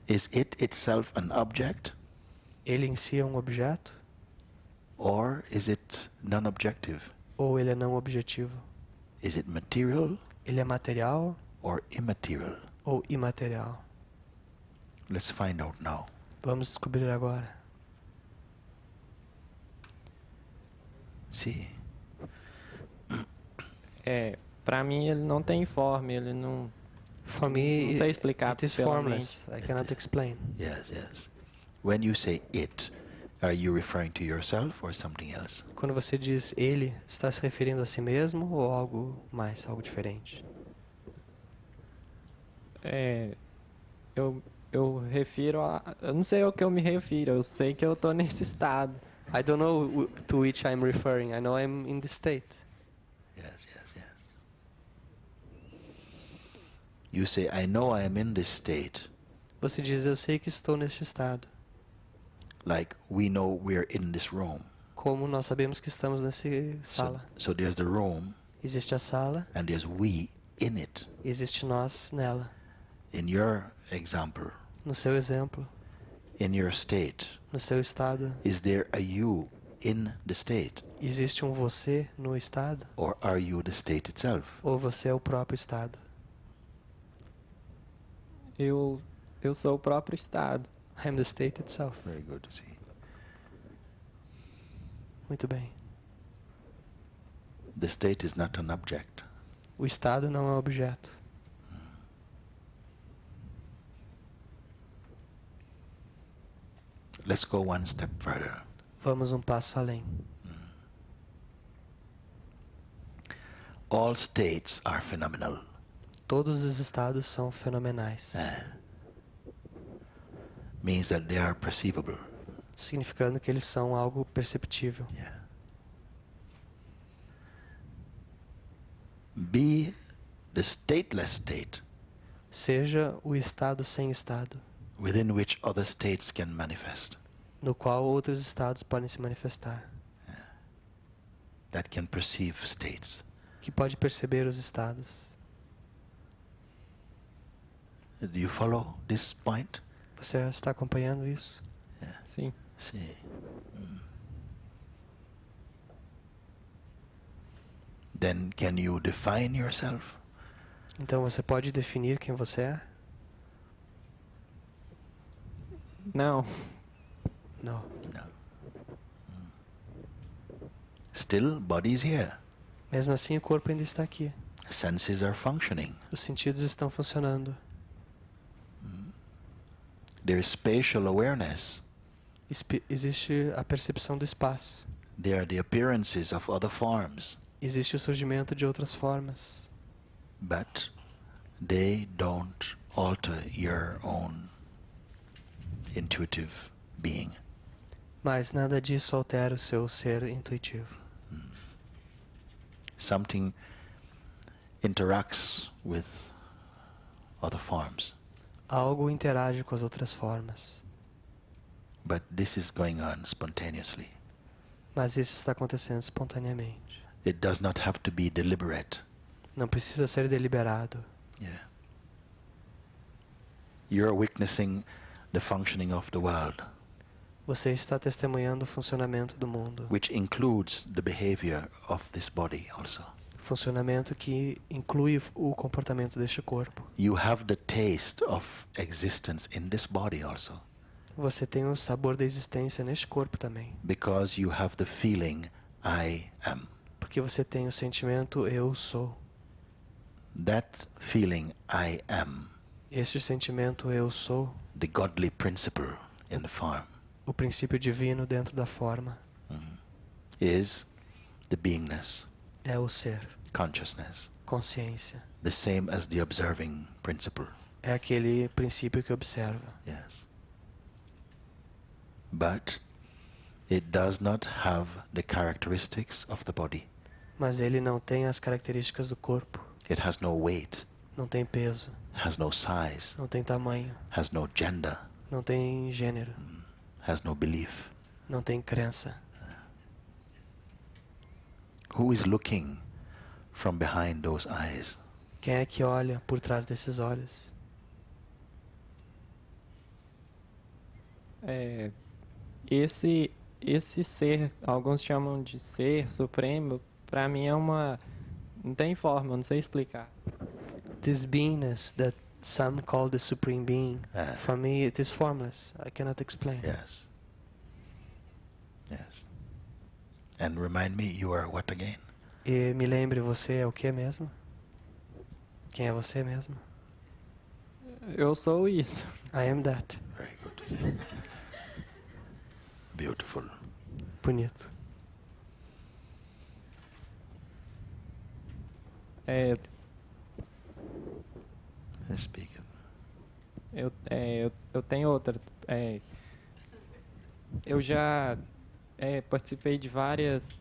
Is it itself an object, Ele em si é um objeto? or is it non-objective? Ou ele é não objetivo? Is it material Ele é material or immaterial? ou imaterial? Let's find out now. Vamos descobrir agora. See, Para mim ele não tem forma, ele não. For me, Não sei explicar it is pela formless. I cannot explain. yes. When you say it, Are you referring to yourself or something else? Quando você diz ele, está se referindo a si mesmo ou algo mais, algo diferente? Eu refiro a. Eu não sei ao que eu me refiro, eu sei que eu tô nesse estado. I don't know to which I'm referring. I know I'm in the state. Yes, yes, yes. You say, I know I am in this state. Você diz, eu sei que estou neste estado. Like we know we're in this room. Como nós sabemos que estamos nessa sala. So there's the room Existe a sala, and there's we in it. existe nós nela. In your example, No seu exemplo, in your state, no seu estado, is there a you in the state? existe um você no estado? Or are you the state itself? Ou você é o próprio estado? Eu sou o próprio estado. I'm the state itself. Very good. See. Muito bem. The state is not an object. O estado não é um objeto. Let's go one step further. Vamos passo além. All states are phenomenal. Todos os estados são fenomenais, Means that they are perceivable. significando que eles são algo perceptível. Yeah. Be the stateless state Seja o estado sem estado, within which other states can manifest, no qual outros estados podem se manifestar, that can perceive states. que pode perceber os estados. Do you follow this point? Você está acompanhando isso? Sim. See. Then can you define yourself? Então você pode definir quem você é? Não. Não. No. Still, body is here. Mesmo assim, o corpo ainda está aqui. Senses are functioning. Os sentidos estão funcionando. There is spatial awareness. Existe a percepção do espaço. There are the appearances of other forms, Existe o surgimento de outras formas. but they don't alter your own intuitive being. Mas nada disso altera o seu ser intuitivo. Something interacts with other forms, Algo interage com as outras formas. but this is going on spontaneously. Mas isso está acontecendo espontaneamente. It does not have to be deliberate. Não precisa ser deliberado. Yeah. You're witnessing the functioning of the world, Você está testemunhando o funcionamento do mundo. which includes the behavior of this body also. Funcionamento que inclui o comportamento deste corpo. You have the taste of existence in this body also, Você tem o sabor da existência neste corpo também. because you have the feeling I am. Porque você tem o sentimento eu sou. That feeling I am, Este sentimento eu sou, the godly principle in the form, o princípio divino dentro da forma, is the beingness, é o ser, consciousness, consciência. the same as the observing principle. É aquele princípio que observa. Yes. But it does not have the characteristics of the body. Mas ele não tem as características do corpo. It has no weight, Não tem peso, has no size, não tem tamanho, has no gender, não tem gênero, has no belief. não tem crença. Who is looking from behind those eyes? Quem é que olha por trás desses olhos? Esse ser, alguns chamam de ser supremo, pra mim é uma. Não tem forma, eu não sei explicar. This beingness that some call the supreme being, for me it is formless. I cannot explain. Yes. Yes. And remind me, you are what again? E me lembre, você é o que mesmo? Quem é você mesmo? Eu sou isso. I am that. Very good. Beautiful. Bonito. É, Speak it. eu tenho outra. Eu já participei de várias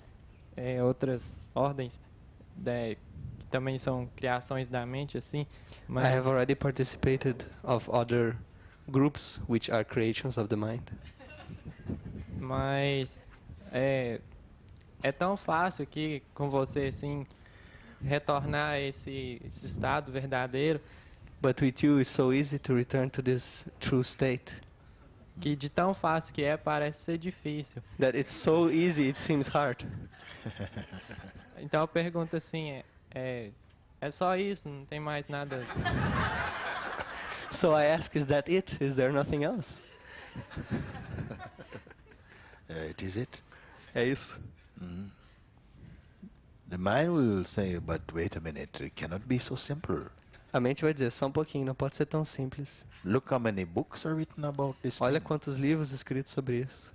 outras ordens que também são criações da mente, assim, I have mas, already participated of other groups which are creations of the mind. mas é tão fácil aqui com você, assim, retornar a esse estado verdadeiro, But with you, it's so easy to return to this true state que de tão fácil que é, parece ser difícil. that it's so easy, it seems hard. Então eu pergunto assim, é só isso, não tem mais nada. So I ask, is that it? Is there nothing else? It is it. É isso. The mind will say, but wait a minute, it cannot be so simple. A mente vai dizer, só um pouquinho, não pode ser tão simples. Look how many books are written about this Olha thing. quantos livros escritos sobre isso.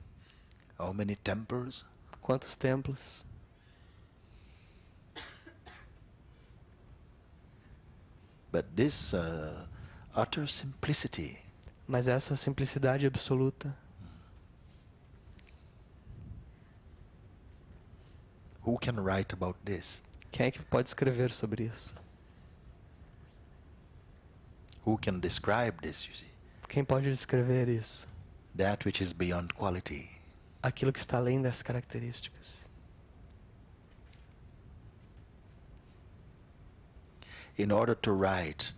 How many temples. Quantos templos. But this utter simplicity Mas essa simplicidade absoluta, who can write about this? quem é que pode escrever sobre isso? Who can describe this, you see? Quem pode descrever isso? That which is beyond quality. Aquilo que está além das características. In order to write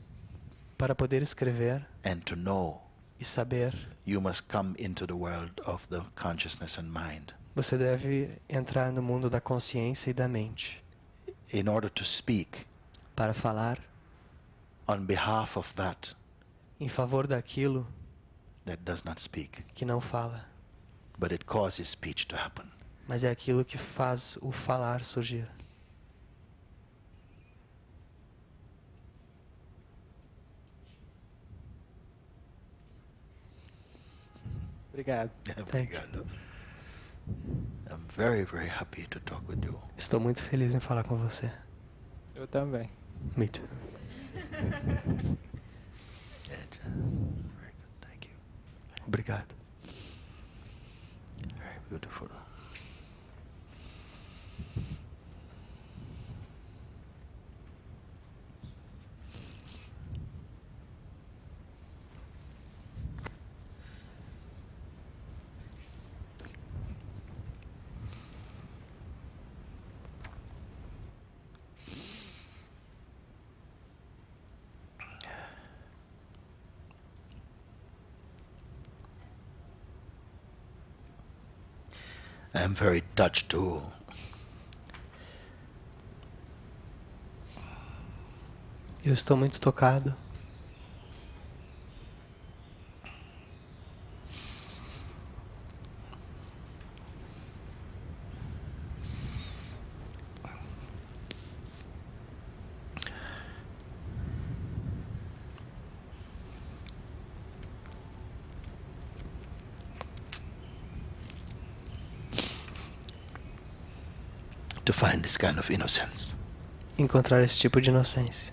Para poder escrever and to know, e saber, you must come into the world of the consciousness and mind. você deve entrar no mundo da consciência e da mente. In order to speak Para falar on behalf of that em favor daquilo that does not speak, que não fala. but it causes speech to happen. Mas é aquilo que faz o falar surgir. Obrigado. Obrigado. I'm very, very happy to talk with you. Estou muito feliz em falar com você. Eu também. Me too. Very good, thank you. Obrigado. Very beautiful. I'm very touched too. Eu estou muito tocado. To find this kind of innocence. Encontrar esse tipo de inocência.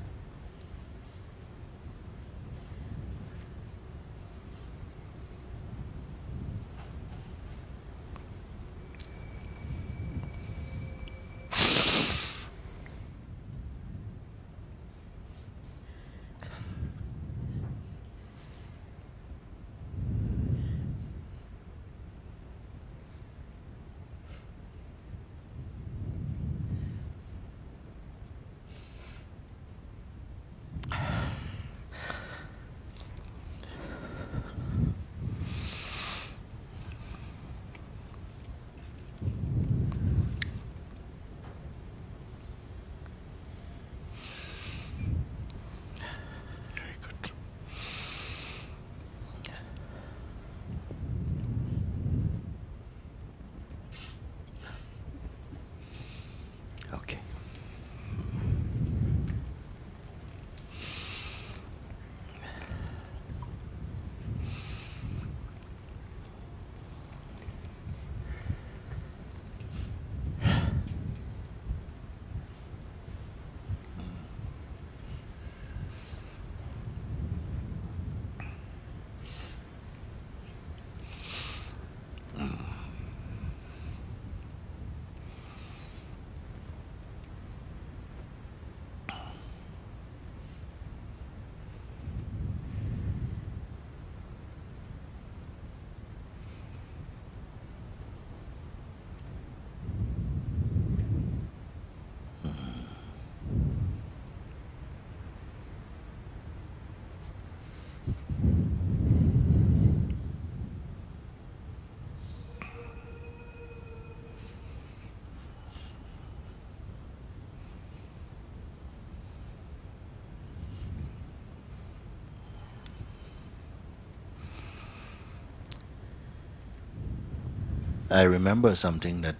I remember something that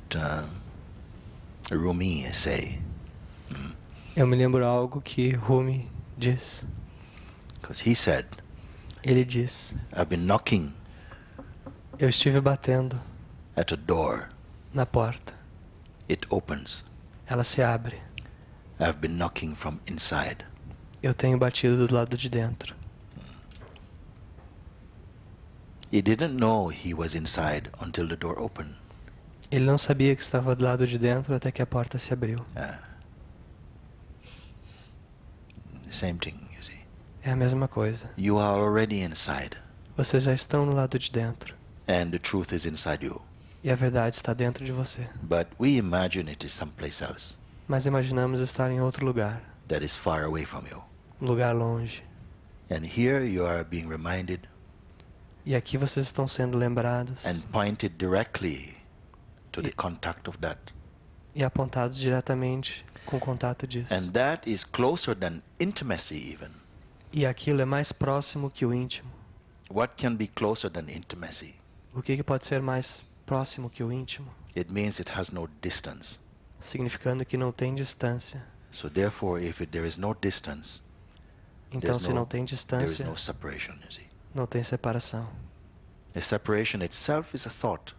Rumi say, Eu me lembro algo que Rumi diz. because he said, Ele diz: I've been knocking eu estive batendo at a door. na porta. It opens. Ela se abre. I've been knocking from inside. Eu tenho batido do lado de dentro. He didn't know he was inside until the door opened. Ele não sabia que estava do lado de dentro até que a porta se abriu. The same thing, you see. É a mesma coisa. You are already inside, Vocês já estão no lado de dentro. and the truth is inside you. E a verdade está dentro de você. But we imagine it is someplace else Mas imaginamos estar em outro lugar. that is far away from you. Um lugar longe. And here you are being reminded E aqui vocês estão sendo lembrados and pointed directly to the contact of that. e apontados diretamente com contato disso. And that is closer than intimacy even. E aquilo é mais próximo que o íntimo. What can be closer than intimacy? O que pode ser mais próximo que o íntimo? It means it has no distance. Significando que não tem distância. So therefore, if there is no distance, Então, se não tem there is distância, no separation, you see. não tem separação. The separation itself is a thought.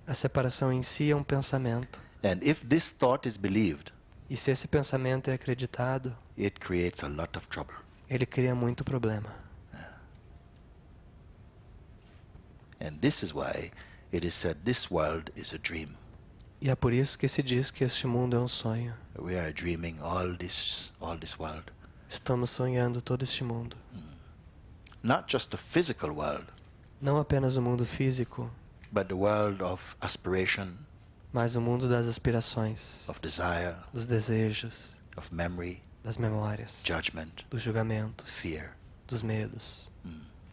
A separação em si é um pensamento. And if this thought is believed, E se esse pensamento é acreditado, it creates a lot of trouble. ele cria muito problema. And this is why it is said this world is a dream. E é por isso que se diz que este mundo é um sonho. We are dreaming all this world. Estamos sonhando todo este mundo. Not just the physical world, Não apenas o mundo físico, but the world of aspiration, mas o mundo das aspirações, of desire, dos desejos, of memory, das memórias, judgment, dos julgamentos, fear, dos medos.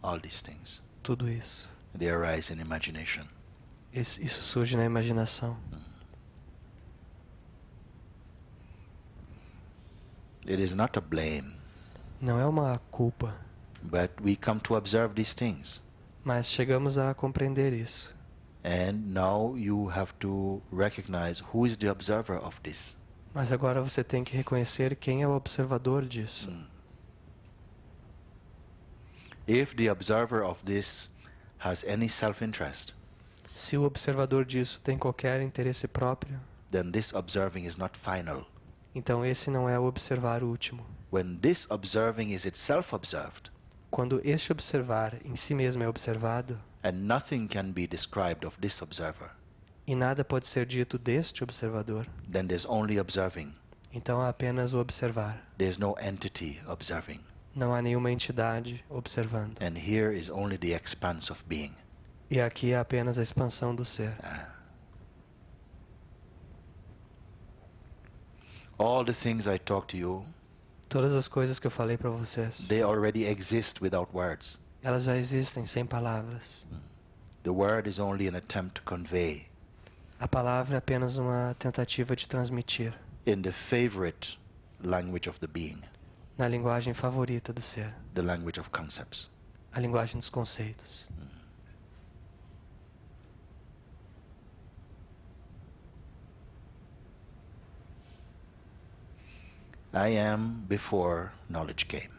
all these things. Tudo isso. They arise in imagination. Isso surge na imaginação. It is not a blame, Não é uma culpa, but we come to observe these things. mas chegamos a compreender isso. And now you have to recognize who is the observer of this. Mas agora você tem que reconhecer quem é o observador disso. If the observer of this has any self-interest, Se o observador disso tem qualquer interesse próprio, then this observing is not final. então esse não é o observar último. When this observing is itself observed, Quando este observar em si mesmo é observado, and nothing can be described of this observer, e nada pode ser dito deste observador, then there's only observing. então há apenas o observar. There's no entity observing. Não há nenhuma entidade observando. And here is only the expanse of being. E aqui é apenas a expansão do ser. All the things I talk to you, Todas as coisas que eu falei para vocês, they already exist without words. elas já existem sem palavras. The word is only an attempt to convey A palavra é apenas uma tentativa de transmitir in the favorite language of the being, na linguagem favorita do ser, the language of concepts. a linguagem dos conceitos. I am before knowledge came.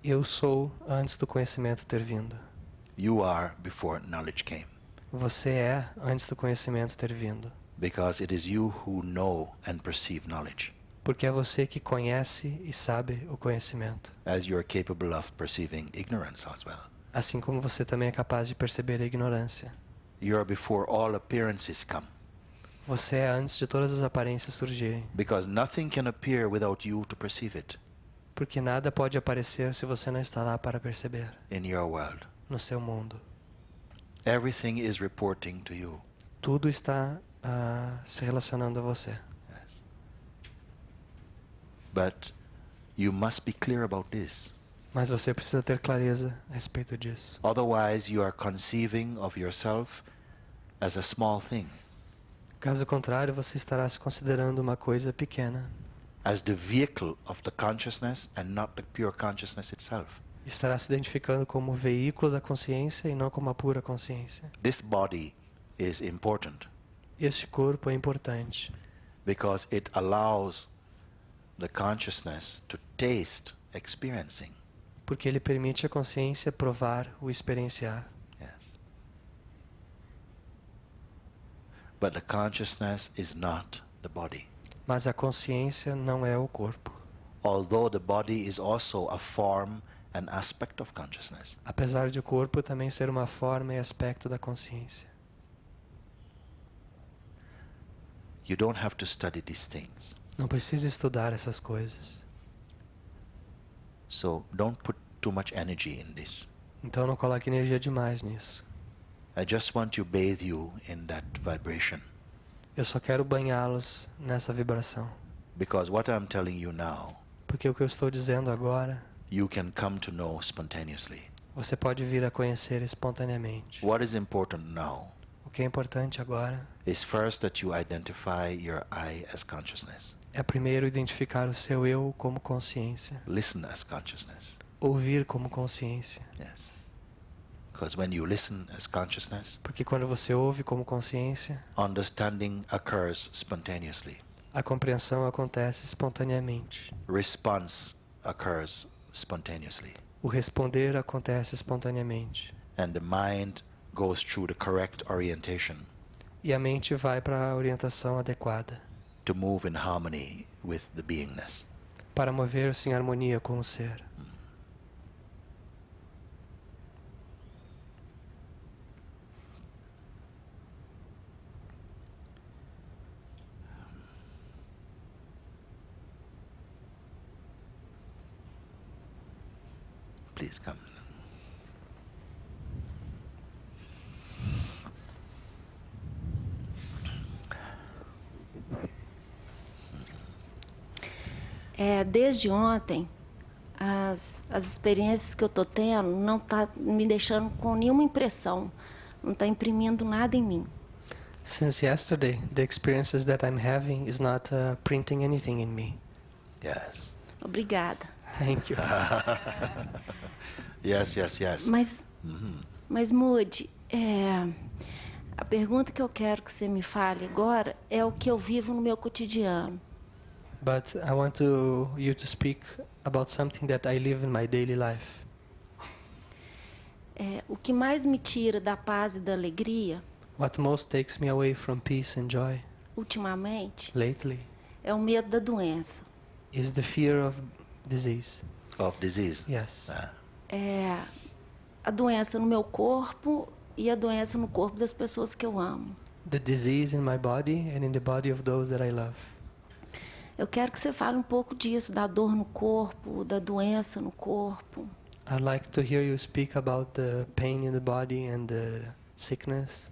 Eu sou antes do conhecimento ter vindo. You are before knowledge came. Você é antes do conhecimento ter vindo. Because it is you who know and perceive knowledge, Porque é você que conhece e sabe o conhecimento. as you are capable of perceiving ignorance as well. Assim como você também é capaz de perceber a ignorância. You are before all appearances come. Você é antes de todas as aparências surgirem. Because nothing can appear without you to perceive it Porque nada pode aparecer se você não está lá para perceber, in your world. no seu mundo. Everything is reporting to you. Tudo está se relacionando a você. Yes. But you must be clear about this. Mas você precisa ter clareza a respeito disso. Otherwise, you are conceiving of yourself as a small thing, Caso contrário, você estará se considerando uma coisa pequena. as the vehicle of the consciousness and not the pure consciousness itself. Estará se identificando como o veículo da consciência e não como a pura consciência. This body is important Este corpo é importante because it allows the consciousness to taste experiencing. porque ele permite à consciência provar o experienciar. Yes. But the consciousness is not the body. Mas a consciência não é o corpo. Although the body is also a form and aspect of consciousness. Apesar de o corpo também ser uma forma e aspecto da consciência. You don't have to study these things. Não precisa estudar essas coisas. So don't put too much energy in this. Então não coloque energia demais nisso. I just want to bathe you in that vibration. Eu só quero banhá-los nessa vibração. Because what I'm telling you now, Porque o que eu estou dizendo agora, you can come to know spontaneously. você pode vir a conhecer espontaneamente. What is important now O que é importante agora is first that you identify your I as consciousness. é primeiro identificar o seu eu como consciência. Listen as consciousness. Ouvir como consciência. Yes. Because when you listen as consciousness, Porque quando você ouve como consciência, understanding occurs spontaneously. a compreensão acontece espontaneamente. Response occurs spontaneously. O responder acontece espontaneamente. And the mind goes through the correct orientation E a mente vai para a orientação adequada, to move in harmony with the beingness. para mover-se em harmonia com o ser. Please come. Desde ontem, as experiências que eu estou tendo não tá me deixando com nenhuma impressão, não está imprimindo nada em mim. Since yesterday, the experiences that I'm having is not printing anything in me. Yes. Obrigada. Thank you. Yes, yes, yes. Mas Moody, a pergunta que eu quero que você me fale agora é o que eu vivo no meu cotidiano. But I want you to speak about something that I live in my daily life. O que mais me tira da paz e da alegria, What most takes me away from peace and joy ultimamente, lately é o medo da doença. is the fear of disease. Of disease. Yes. A doença no meu corpo e a doença no corpo das pessoas que eu amo. The disease in my body and in the body of those that I love. Eu quero que você fale um pouco disso, da dor no corpo, da doença no corpo. I'd like to hear you speak about the pain in the body and the sickness.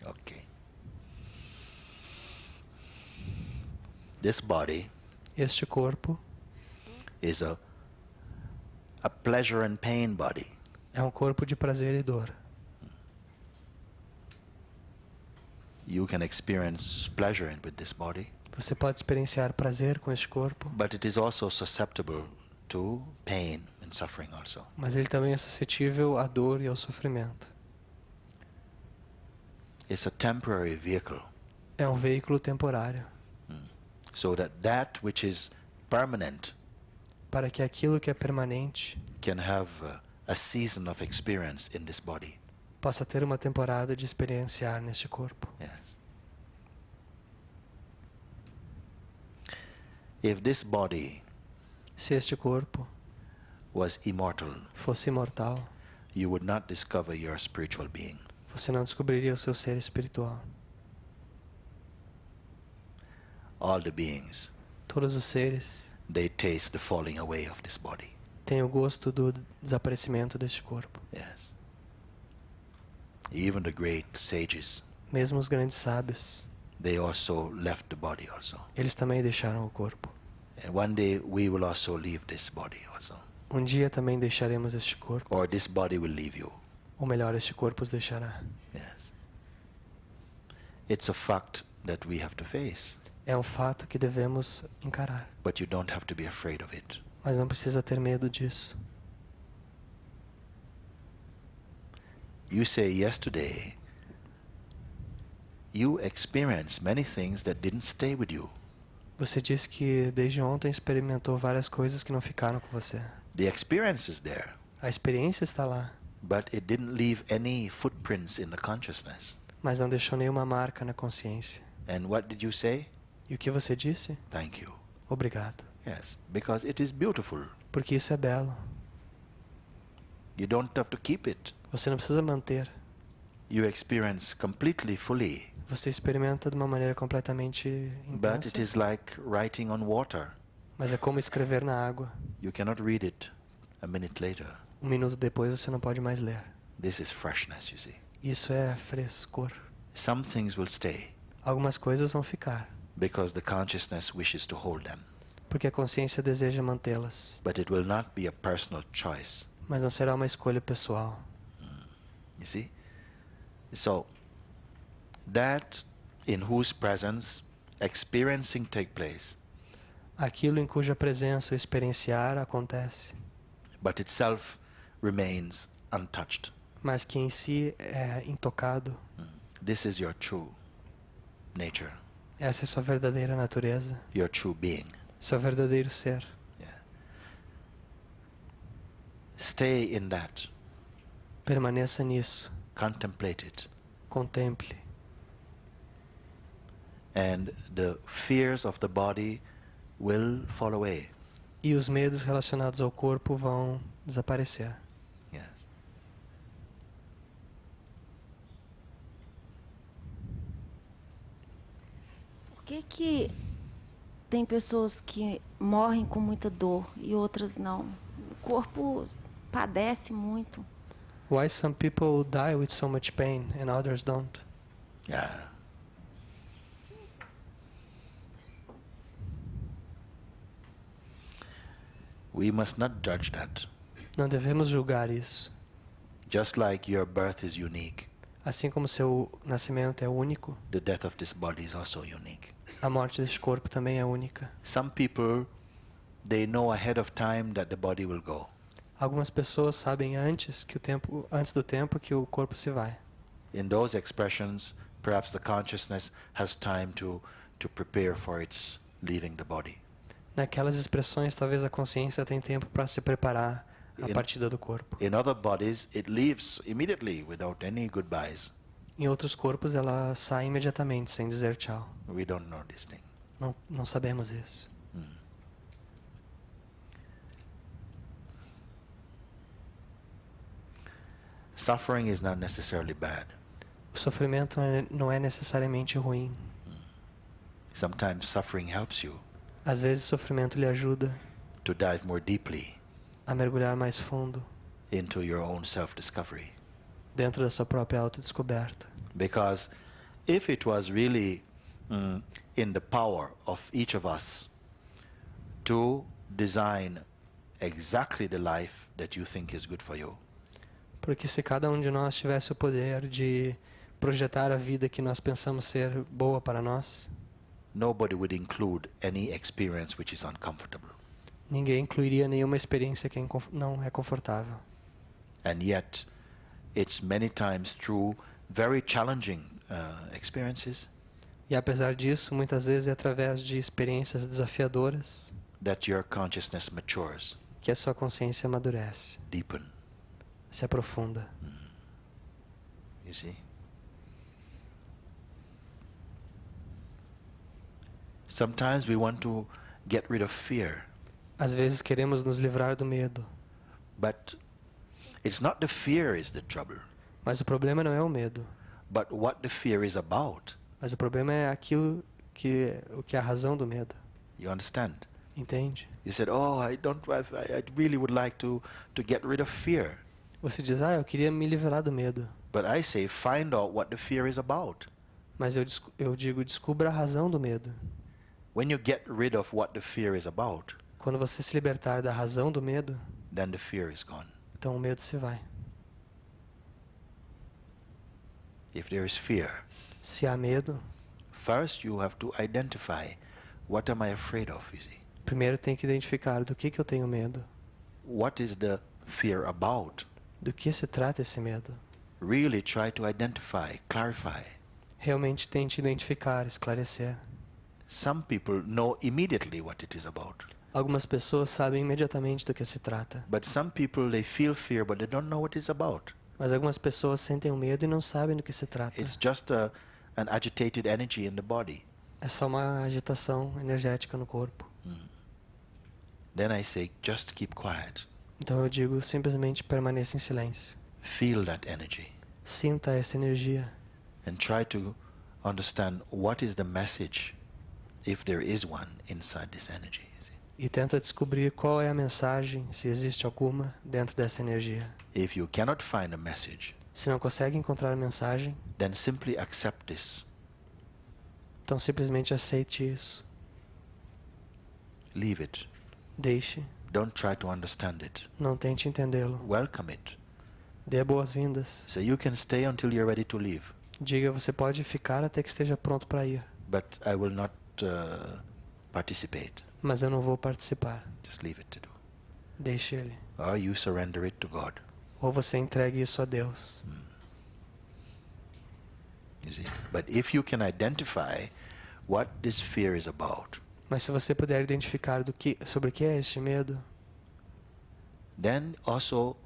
Okay. This body Este corpo is a pleasure and pain body. é um corpo de prazer e dor. You can experience pleasure with this body, Você pode experienciar prazer com este corpo, but it is also susceptible to pain and suffering also. mas ele também é suscetível à dor e ao sofrimento. It's a temporary vehicle, É um veículo temporário, so that which is permanent para que aquilo que é permanente can have a season of experience in this body. possa ter uma temporada de experienciar neste corpo. Yes. If this body Se este corpo was immortal, fosse imortal, you would not discover your spiritual being. você não descobriria o seu ser espiritual. All the beings, Todos os seres they taste the falling away of this body. têm o gosto do desaparecimento deste corpo. Yes. Even the great sages, Mesmo os grandes sábios, they also left the body also. eles também deixaram o corpo. And one day we will also leave this body also. Um dia também deixaremos este corpo, Or this body will leave you. ou melhor, este corpo os deixará. Yes. It's a fact that we have to face, É um fato que devemos encarar, but you don't have to be afraid of it. mas não precisa ter medo disso. You say yesterday you experience many things that didn't stay with you. Você disse que desde ontem experimentou várias coisas que não ficaram com você. The experience is there, A experiência está lá, but it didn't leave any footprints in the consciousness. mas não deixou nenhuma marca na consciência. And what did you say? E o que você disse? Thank you. Obrigado. Yes, because it is beautiful. Porque isso é belo. You don't have to keep it. Você não precisa manter. You experience completely, fully. Você experimenta de uma maneira completamente But it intensa, is like writing on water. mas é como escrever na água. You cannot read it a minute later. Um minuto depois você não pode mais ler. This is freshness, you see. Isso é frescor. Some things will stay Algumas coisas vão ficar, because the consciousness wishes to hold them. porque a consciência deseja mantê-las. But it will not be a personal choice. Mas não será uma escolha pessoal. You see? So, that in whose presence experiencing take place, Aquilo em cuja presença o experienciar acontece, but itself remains untouched. mas que em si é intocado. This is your true nature, Essa é sua verdadeira natureza, your true being. seu verdadeiro ser. Stay in that. Permaneça nisso, Contemplate it. contemple. And the fears of the body will fall away. E os medos relacionados ao corpo vão desaparecer. Yes. Por que tem pessoas que morrem com muita dor e outras não? O corpo padece muito. Why some people die with so much pain and others don't? Yeah. We must not judge that. Não devemos julgar isso. Just like your birth is unique, Assim como seu nascimento é único, the death of this body is also unique. a morte deste corpo também é única. Some people, they know ahead of time that the body will go. Algumas pessoas sabem antes do tempo que o corpo se vai. In those expressions, perhaps the consciousness has time to prepare for its leaving the body. Naquelas expressões, talvez a consciência tenha tempo para se preparar a partida do corpo. In other bodies, it leaves immediately without any goodbyes. Em outros corpos, ela sai imediatamente, sem dizer tchau. We don't know this thing. Não sabemos isso. Suffering is not necessarily bad. O sofrimento não é necessariamente ruim. Sometimes suffering helps you Às vezes, o sofrimento lhe ajuda to dive more deeply a mergulhar mais fundo into your own self-discovery. dentro da sua própria autodescoberta. Because if it was really in the power of each of us to design exactly the life that you think is good for you, Porque se cada um de nós tivesse o poder de projetar a vida que nós pensamos ser boa para nós, nobody would include any experience which is uncomfortable. ninguém incluiria nenhuma experiência que não é confortável. And yet, it's many times through very challenging experiences E apesar disso, muitas vezes é através de experiências desafiadoras that your consciousness matures, que a sua consciência amadurece, deepen. se aprofunda. You see? Sometimes we want to get rid of fear, Às vezes queremos nos livrar do medo, but it's not the fear is the trouble, mas o problema não é o medo, but what the fear is about. mas o problema é o que é a razão do medo. You understand? Entende? You said, "Oh, I really would like to get rid of fear." Você diz, eu queria me livrar do medo. But I say, find out what the fear is about. Mas eu digo, descubra a razão do medo. When you get rid of what the fear is about, Quando você se libertar da razão do medo, then the fear is gone. então o medo se vai. If there is fear, Se há medo, first you have to identify, what am I afraid of, you see? primeiro tem que identificar do que eu tenho medo. What is the fear about? Do que se trata esse medo? Really try to identify, clarify. Realmente tente identificar, esclarecer. Some people know immediately what it is about. Algumas pessoas sabem imediatamente do que se trata, But some people, they feel fear, but they don't know what it's about. mas algumas pessoas sentem o medo e não sabem do que se trata. It's just an agitated energy in the body. É só uma agitação energética no corpo. Then I say, just keep quiet. Então eu digo, simplesmente permaneça em silêncio. Feel that energy Sinta essa energia and try to understand what is the message, if there is one, inside this energy. See? e tenta descobrir qual é a mensagem, se existe alguma, dentro dessa energia. If you cannot find a message, Se não consegue encontrar a mensagem, then simply accept this. então simplesmente aceite isso. Leave it. Deixe, Don't try to understand it. não tente entendê-lo. Welcome it. Dê boas-vindas. So you can stay until you're ready to leave. Diga, você pode ficar até que esteja pronto para ir, But I will not participate. mas eu não vou participar. Just leave it to do. Deixe ele. Or you surrender it to God. Ou você entregue isso a Deus. You see? But if you can identify what this fear is about, Mas se você puder identificar sobre o que é este medo, then also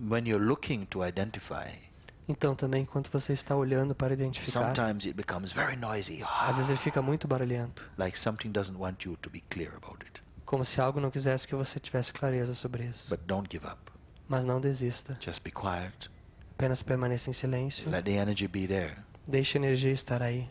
when you're looking to identify, então também enquanto você está olhando para identificar, sometimes it becomes very noisy. às vezes ele fica muito barulhento, Like something doesn't want you to be clear about it. como se algo não quisesse que você tivesse clareza sobre isso. But don't give up. Mas não desista, Just be quiet. apenas permaneça em silêncio, Let the energy be there. deixe a energia estar aí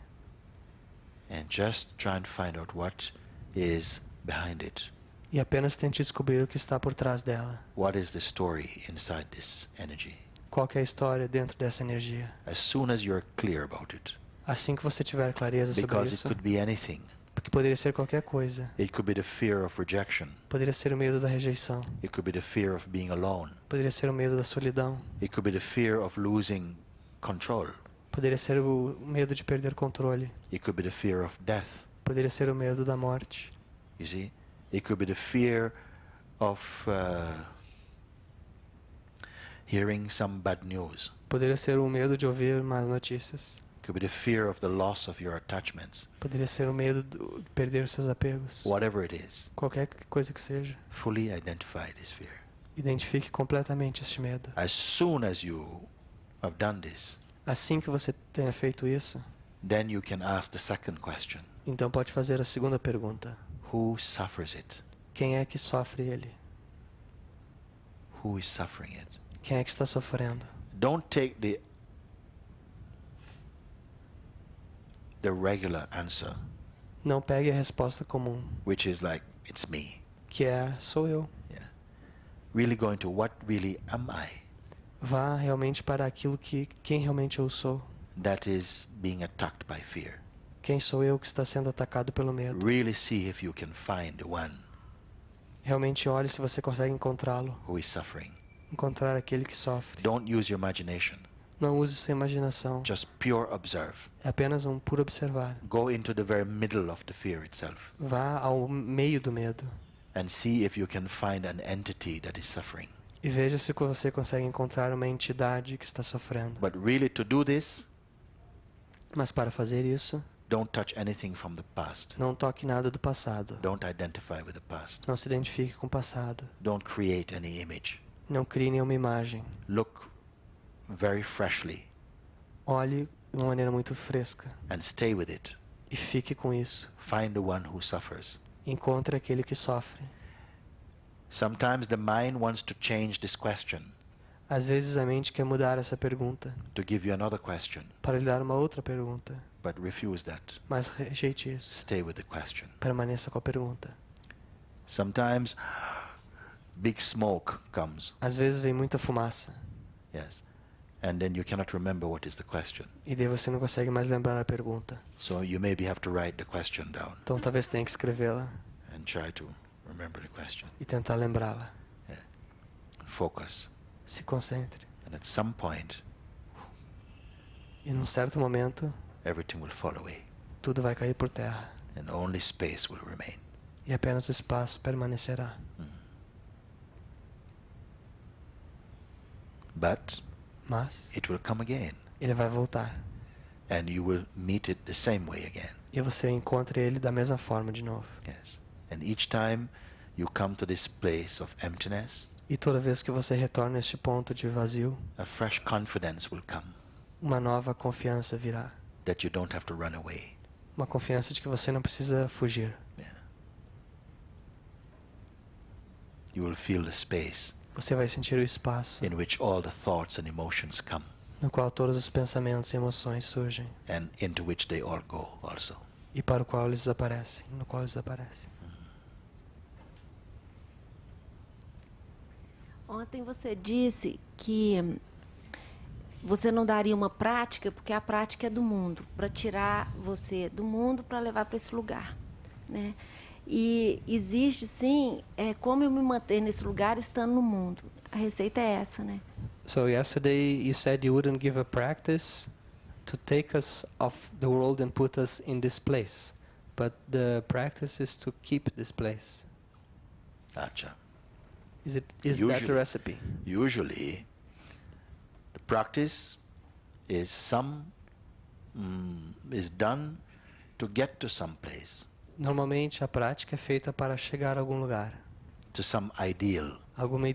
And just try and find out what is behind it. e apenas tente descobrir o que está por trás dela. What is the story inside this energy? Qual que é a história dentro dessa energia? As soon as you're clear about it. Assim que você tiver clareza sobre Because it isso, could be anything. porque poderia ser qualquer coisa. It could be the fear of rejection. Poderia ser o medo da rejeição, It could be the fear of being alone. poderia ser o medo da solidão, It could be the fear of losing control. poderia ser o medo de perder controle, It could be the fear of death. poderia ser o medo da morte, You see? It could be the fear of hearing some bad news. poderia ser o medo de ouvir más notícias, It could be the fear of the loss of your attachments. poderia ser o medo de perder os seus apegos. Whatever it is, Qualquer coisa que seja, fully identify this fear. identifique completamente este medo. As soon as you have done this, Assim que você tenha feito isso, then you can ask the second question. então pode fazer a segunda pergunta. Who suffers it? Quem é que sofre ele? Who is suffering it? Quem é que está sofrendo? Don't take the regular answer, Não pegue a resposta comum, which is like, it's me. que é sou eu. Really go into what really am I? Vá realmente para aquilo quem realmente eu sou. That is being attacked by fear. Quem sou eu que está sendo atacado pelo medo? Really see if you can find the one Realmente olhe se você consegue encontrá-lo, who is suffering. encontrar aquele que sofre. Don't use your imagination. Não use sua imaginação, Just pure observe. é apenas um puro observar. Go into the very middle of the fear itself Vá ao meio do medo and see if you can find an entity that is suffering. e veja se você consegue encontrar uma entidade que está sofrendo. But really to do this, Mas para fazer isso, don't touch anything from the past. não toque nada do passado. Don't identify with the past. Não se identifique com o passado. Don't create any image. Não crie nenhuma imagem. Look very freshly Olhe de uma maneira muito fresca and stay with it. e fique com isso. Find the one who suffers. Encontre aquele que sofre. Sometimes the mind wants to change this question Às vezes a mente quer mudar essa pergunta to give you another question, para lhe dar uma outra pergunta, but refuse that. mas rejeite isso. Stay with the question. Permaneça com a pergunta. Sometimes big smoke comes, Às vezes vem muita fumaça yes, and then you cannot remember what is the question. e daí você não consegue mais lembrar a pergunta. So you maybe have to write the question down Então talvez tenha que escrevê-la and try to remember the question. e tentar lembrá-la. Focus. Se concentre. And at some point, E num certo momento, everything will fall away tudo vai cair por terra and only space will remain. e apenas o espaço permanecerá. But Mas it will come again. ele vai voltar. and you will meet it the same way again. E você encontra ele da mesma forma de novo. Yes. And each time you come to this place of emptiness, E toda vez que você retorna a este ponto de vazio, a fresh confidence will come uma nova confiança virá. that you don't have to run away. Uma confiança de que você não precisa fugir. You will feel the space Você vai sentir o espaço in which all the thoughts and emotions come, no qual todos os pensamentos e emoções surgem and into which they all go also. e para o qual eles desaparecem, no qual eles desaparecem. Ontem você disse que você não daria uma prática, porque a prática é do mundo, para tirar você do mundo para levar para esse lugar, né? E existe sim, como eu me manter nesse lugar estando no mundo. A receita é essa, né? So yesterday you said you wouldn't give a practice to take us off the world and put us in this place, but the practice is to keep this place. Gotcha. Is that Usually- the recipe? Usually, the practice is is done to get to some place, Normalmente a prática é feita para chegar a algum lugar, to some ideal, algum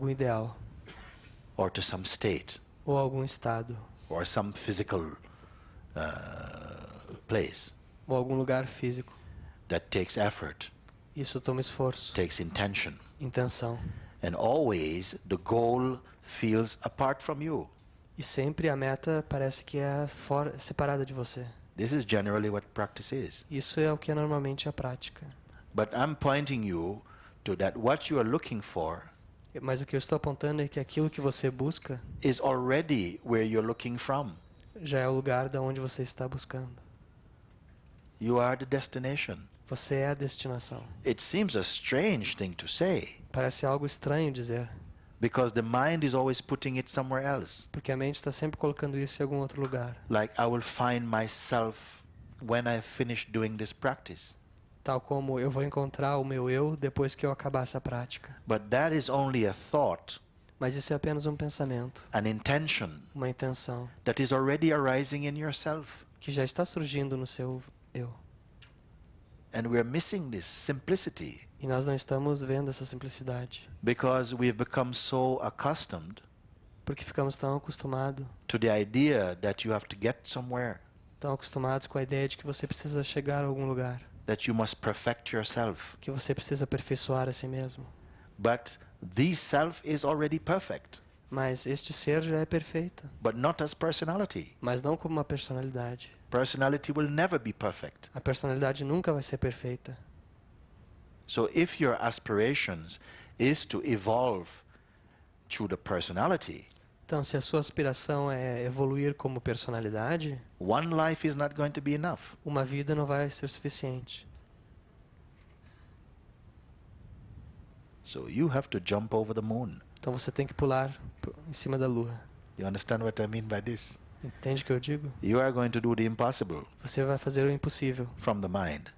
ideal or to some state, ou algum estado or some physical place ou algum lugar físico. that takes effort, Isso toma esforço, takes intention, intenção. and always the goal feels apart from you. E sempre a meta parece que é separada de você. This is generally what practice is. Isso é o que é normalmente a prática. But I'm pointing you to that what you are looking for Mas o que eu estou apontando é que aquilo que você busca is already where you're looking from. já é o lugar da onde você está buscando. You are the destination. Você é a destinação. It seems a strange thing to say, Parece algo estranho dizer, because the mind is always putting it somewhere else. porque a mente está sempre colocando isso em algum outro lugar. Like, I will find myself when I finish doing this practice. Tal como eu vou encontrar o meu eu depois que eu acabar essa prática. But that is only a thought, Mas isso é apenas um pensamento, an intention uma intenção, that is already arising in yourself. que já está surgindo no seu eu. And we're missing this simplicity E nós não estamos vendo essa simplicidade, because we've become so accustomed porque ficamos tão acostumados, to the idea that you have to get somewhere, tão acostumados com a ideia de que você precisa chegar a algum lugar, that you must perfect yourself. que você precisa aperfeiçoar a si mesmo. But the self is already perfect, Mas este ser já é perfeito, but not as personality. mas não como uma personalidade. Personality will never be perfect. A personalidade nunca vai ser perfeita. So if your aspirations is to evolve through the personality, Então, se a sua aspiração é evoluir como personalidade, one life is not going to be enough. uma vida não vai ser suficiente. So you have to jump over the moon. Então você tem que pular em cima da lua. You understand what I mean by this? Entende o que eu digo? You are going to do the impossible Você vai fazer o impossível from the mind.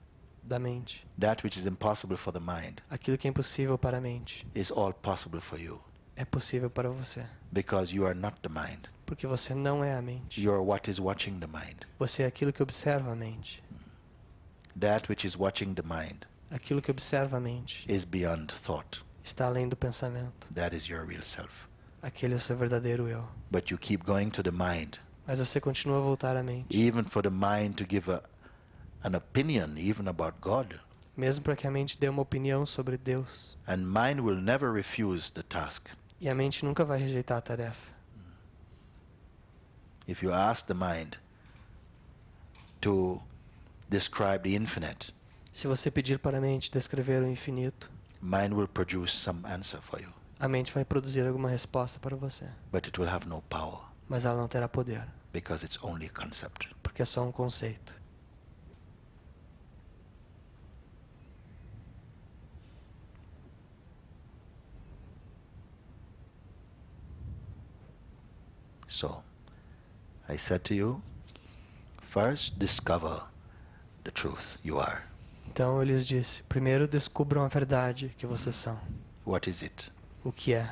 da mente. That which is impossible for the mind Aquilo que é impossível para a mente is all possible for you, é possível para você. because you are not the mind. Porque você não é a mente. You are what is watching the mind. Você é aquilo que observa a mente. That which is watching the mind Aquilo que observa a mente is beyond thought. está além do pensamento. That is your real self. Aquele é o seu verdadeiro eu. But you keep going to the mind, Mas você continua a voltar à mente. even for the mind to give an opinion even about God. Mesmo para que a mente dê uma opinião sobre Deus. And mind will never refuse the task. E a mente nunca vai rejeitar a tarefa. If you ask the mind to describe the infinite, Se você pedir para a mente descrever o infinito, mind will produce some answer for you, a mente vai produzir alguma resposta para você. but it will have no power Mas ela não terá poder, because it's only a concept. porque é só um conceito. So, I said to you, first discover the truth you are. Então eu lhes disse: primeiro descubram a verdade que vocês são. What is it? O que é?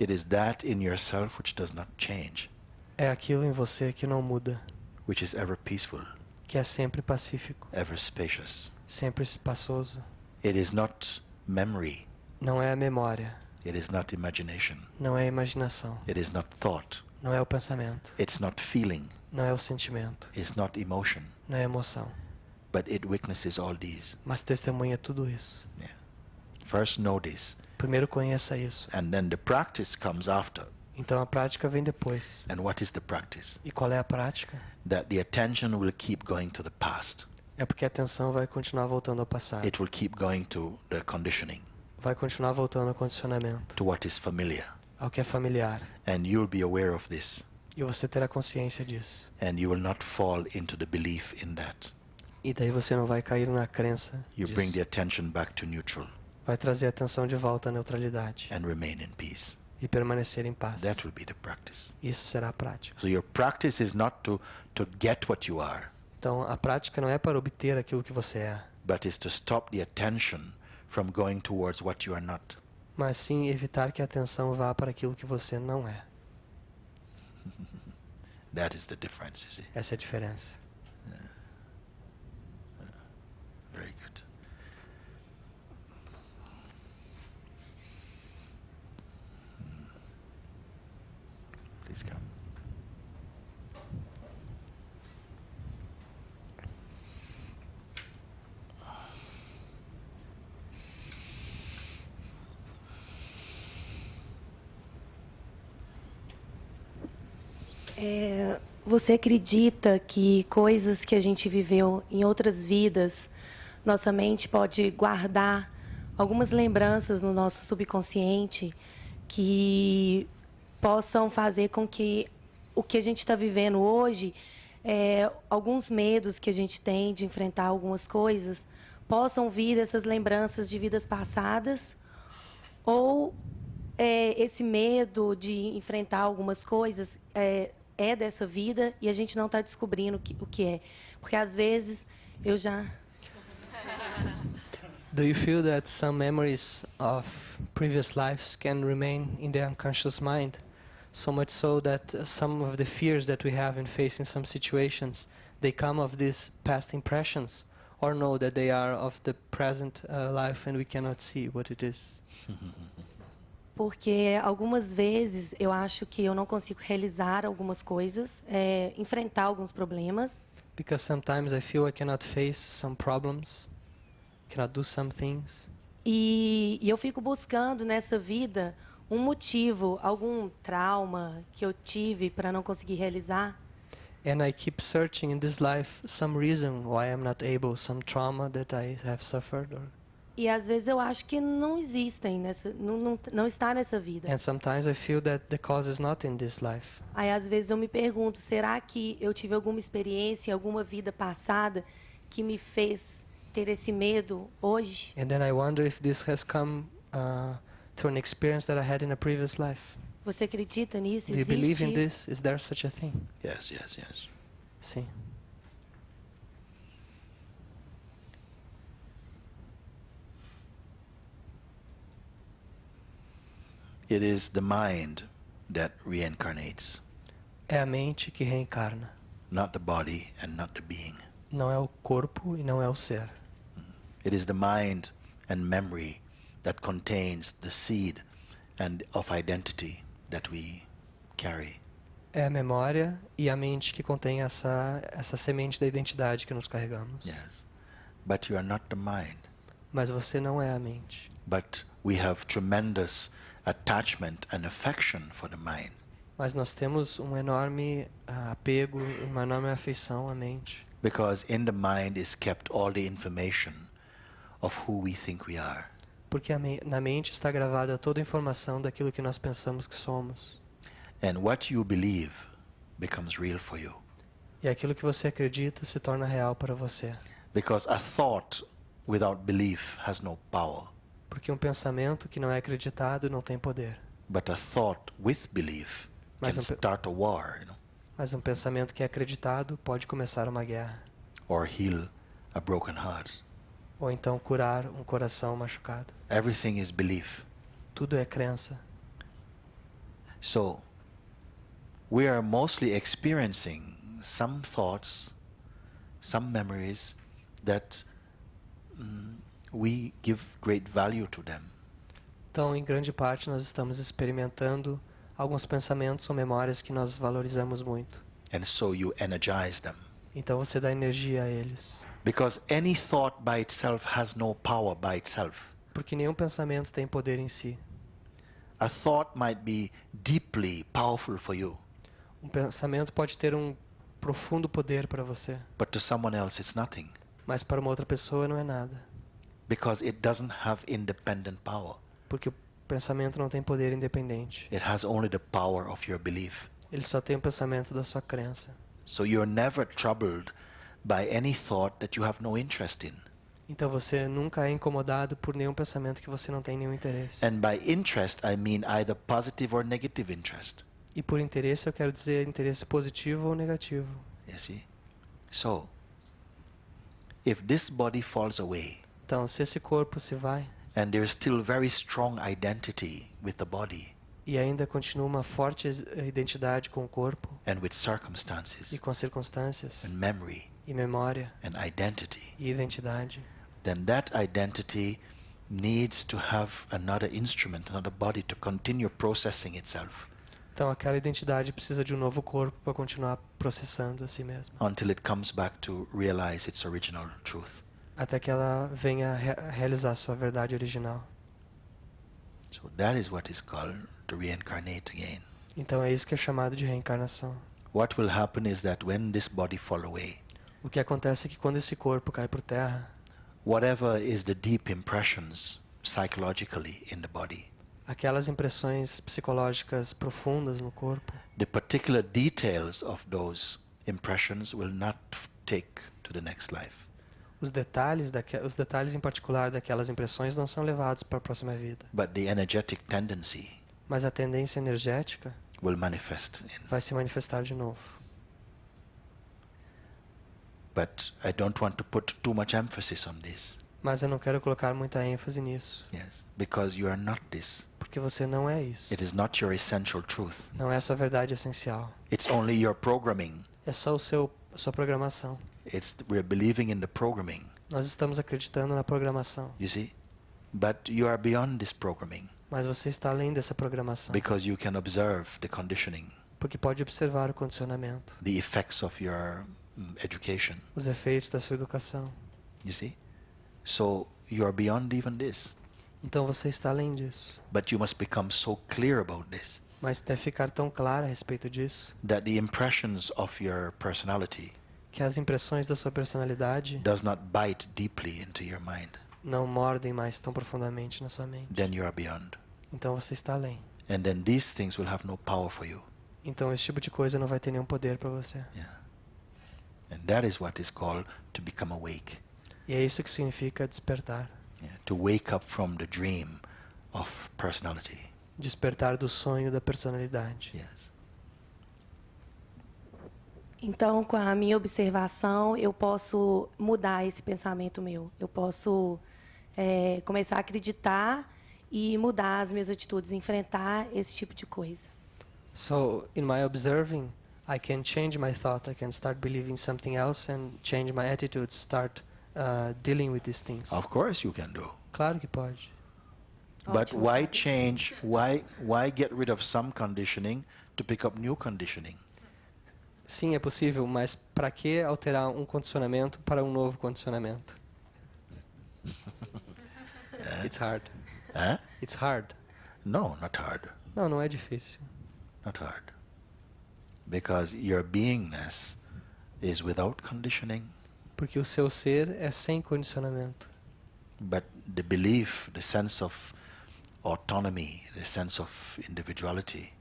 It is that in yourself which does not change. É aquilo em você que não muda. which is ever peaceful, que é sempre pacífico, ever spacious. sempre espaçoso. It is not memory, Não é a memória, it is not imagination, não é a imaginação, it is not thought, não é o pensamento, it's not feeling, não é o sentimento, it's not emotion, não é a emoção, but it witnesses all these. mas testemunha tudo isso. First know this, Primeiro conheça isso. and then the practice comes after. Então a prática vem depois. And what is the practice? E qual é a prática? That the attention will keep going to the past. É porque a atenção vai continuar voltando ao passado. It will keep going to the conditioning, Vai continuar voltando ao condicionamento, to what is familiar. ao que é familiar. And you'll be aware of this. E você terá consciência disso. And you will not fall into the belief in that. E daí você não vai cair na crença You bring the disso. attention back to neutral Vai trazer a atenção de volta à neutralidade and remain in peace. e permanecer em paz. That will be the practice. Isso será a prática. So your practice is not to get what you are, Então a prática não é para obter aquilo que você é, but is to stop the attention from going towards what you are not. mas sim evitar que a atenção vá para aquilo que você não é. That is the difference, you see. Essa é a diferença. Very good. Please come. Você acredita que coisas que a gente viveu em outras vidas, nossa mente pode guardar algumas lembranças no nosso subconsciente que possam fazer com que o que a gente está vivendo hoje, alguns medos que a gente tem de enfrentar algumas coisas, possam vir dessas lembranças de vidas passadas? Ou esse medo de enfrentar algumas coisas é dessa vida e a gente não está descobrindo o que é? Porque às vezes eu já... Do you feel that some memories of previous lives can remain in the unconscious mind? So much so that some of the fears that we have in facing some situations, they come of these past impressions, or know that they are of the present life and we cannot see what it is? Porque algumas vezes eu acho que eu não consigo realizar algumas coisas, enfrentar alguns problemas. Because sometimes I feel I cannot face some problems, cannot do some things. E eu fico buscando nessa vida um motivo, algum trauma que eu tive para não conseguir realizar. And I keep searching in this life some reason why I'm not able, some trauma that I have suffered. E às vezes eu acho que não existem, não está nessa vida. And sometimes I feel that the cause is not in this life. Aí às vezes eu me pergunto, será que eu tive alguma experiência, alguma vida passada que me fez ter esse medo hoje? And then I wonder if this has come through an experience that I had in a previous life. Você acredita nisso? Do you believe in Existe this? Is there such a thing? Yes, yes, yes. Sim. It is the mind that reincarnates, É a mente que reencarna. not the body and not the being. Não é o corpo e não é o ser. It is the mind and memory that contains the seed and of identity that we carry. É a memória e a mente que contém essa semente da identidade que nos carregamos. Yes. But you are not the mind. Mas você não é a mente. But we have tremendous attachment and affection for the mind. Mas nós temos um enorme apego, uma enorme afeição à mente. Because in the mind is kept all the information of who we think we are. Porque na mente está gravada toda a informação daquilo que nós pensamos que somos. And what you believe becomes real for you. E aquilo que você acredita se torna real para você. Because a thought without belief has no power. Porque um pensamento que não é acreditado não tem poder. But a thought with belief Mas can start a war, Mas um pensamento que é acreditado pode começar uma guerra. or heal a broken heart. Ou então curar um coração machucado. Everything is belief. Tudo é crença. So, we are mostly experiencing some thoughts, some memories that we give great value to them. Então, em grande parte, nós estamos experimentando alguns pensamentos ou memórias que nós valorizamos muito. And so you energize them. Então, você dá energia a eles. Because any thought by itself has no power by itself. Porque nenhum pensamento tem poder em si. A thought might be deeply powerful for you, Um pensamento pode ter um profundo poder para você, but to someone else it's nothing. mas para uma outra pessoa não é nada. Because it doesn't have independent power. Porque o pensamento não tem poder independente. It has only the power of your belief. Ele só tem o pensamento da sua crença. So you're never troubled by any thought that you have no interest in. Então você nunca é incomodado por nenhum pensamento que você não tem nenhum interesse. And by interest, I mean either positive or negative interest. E por interesse eu quero dizer interesse positivo ou negativo. You see? So, if this body falls away, Então, se esse corpo se vai and there's still very strong identity with the body e ainda continua uma forte identidade com o corpo and with e circumstances com circunstâncias and memory e memória and identity, e identidade, then that identity needs to have another instrument, another body to continue processing itself então aquela identidade precisa de um novo corpo para continuar processando a si mesma, until it comes back to realize its original truth. até que ela venha realizar sua verdade original. So that is what is called to reincarnate again. Então é isso que é chamado de reencarnação. What will happen is that when this body fall away, O que acontece é que quando esse corpo cai por terra, whatever is the deep impressions psychologically in the body, aquelas impressões psicológicas profundas no corpo, the particular details of those impressions will not take to the next life. os detalhes em particular daquelas impressões não são levados para a próxima vida, But the energetic tendency mas a tendência energética will manifest in. vai se manifestar de novo. But I don't want to put too much emphasis on this. Mas eu não quero colocar muita ênfase nisso, Yes, because you are not this. porque você não é isso. It is not your essential truth. Não é a sua verdade essencial. It's only your programming. É só a sua programação. We're believing in the programming, Nós estamos acreditando na programação, you see? But you are beyond this programming mas você está além dessa programação, because you can observe the conditioning, porque pode observar o condicionamento, the effects of your education, os efeitos da sua educação. you see? So you are beyond even this. Então você está além disso, But you must become so clear about this mas deve ficar tão claro a respeito disso that the impressions of your personality que as impressões da sua personalidade does not bite deeply into your mind. não mordem mais tão profundamente na sua mente. Then you are beyond. Então você está além. And then these things will have no power for you. Então esse tipo de coisa não vai ter nenhum poder para você. Yeah. And that is what is called to become awake. E é isso que significa despertar. Yeah. To wake up from the dream of personality. Despertar do sonho da personalidade. Yes. Então, com a minha observação, eu posso mudar esse pensamento meu. Eu posso começar a acreditar e mudar as minhas atitudes, enfrentar esse tipo de coisa. So, in my observing, I can change my thought. I can start believing something else and change my attitude, start dealing with these things. Of course you can do. Claro que pode. But Ótimo. why change, why get rid of some conditioning to pick up new conditioning? Sim, é possível, mas para que alterar um condicionamento para um novo condicionamento? It's hard. Huh? It's hard. No, not hard. Não, não é difícil. Not hard. Because your beingness is without conditioning, Porque o seu ser é sem condicionamento. but the belief, the sense of autonomy, the sense of individuality,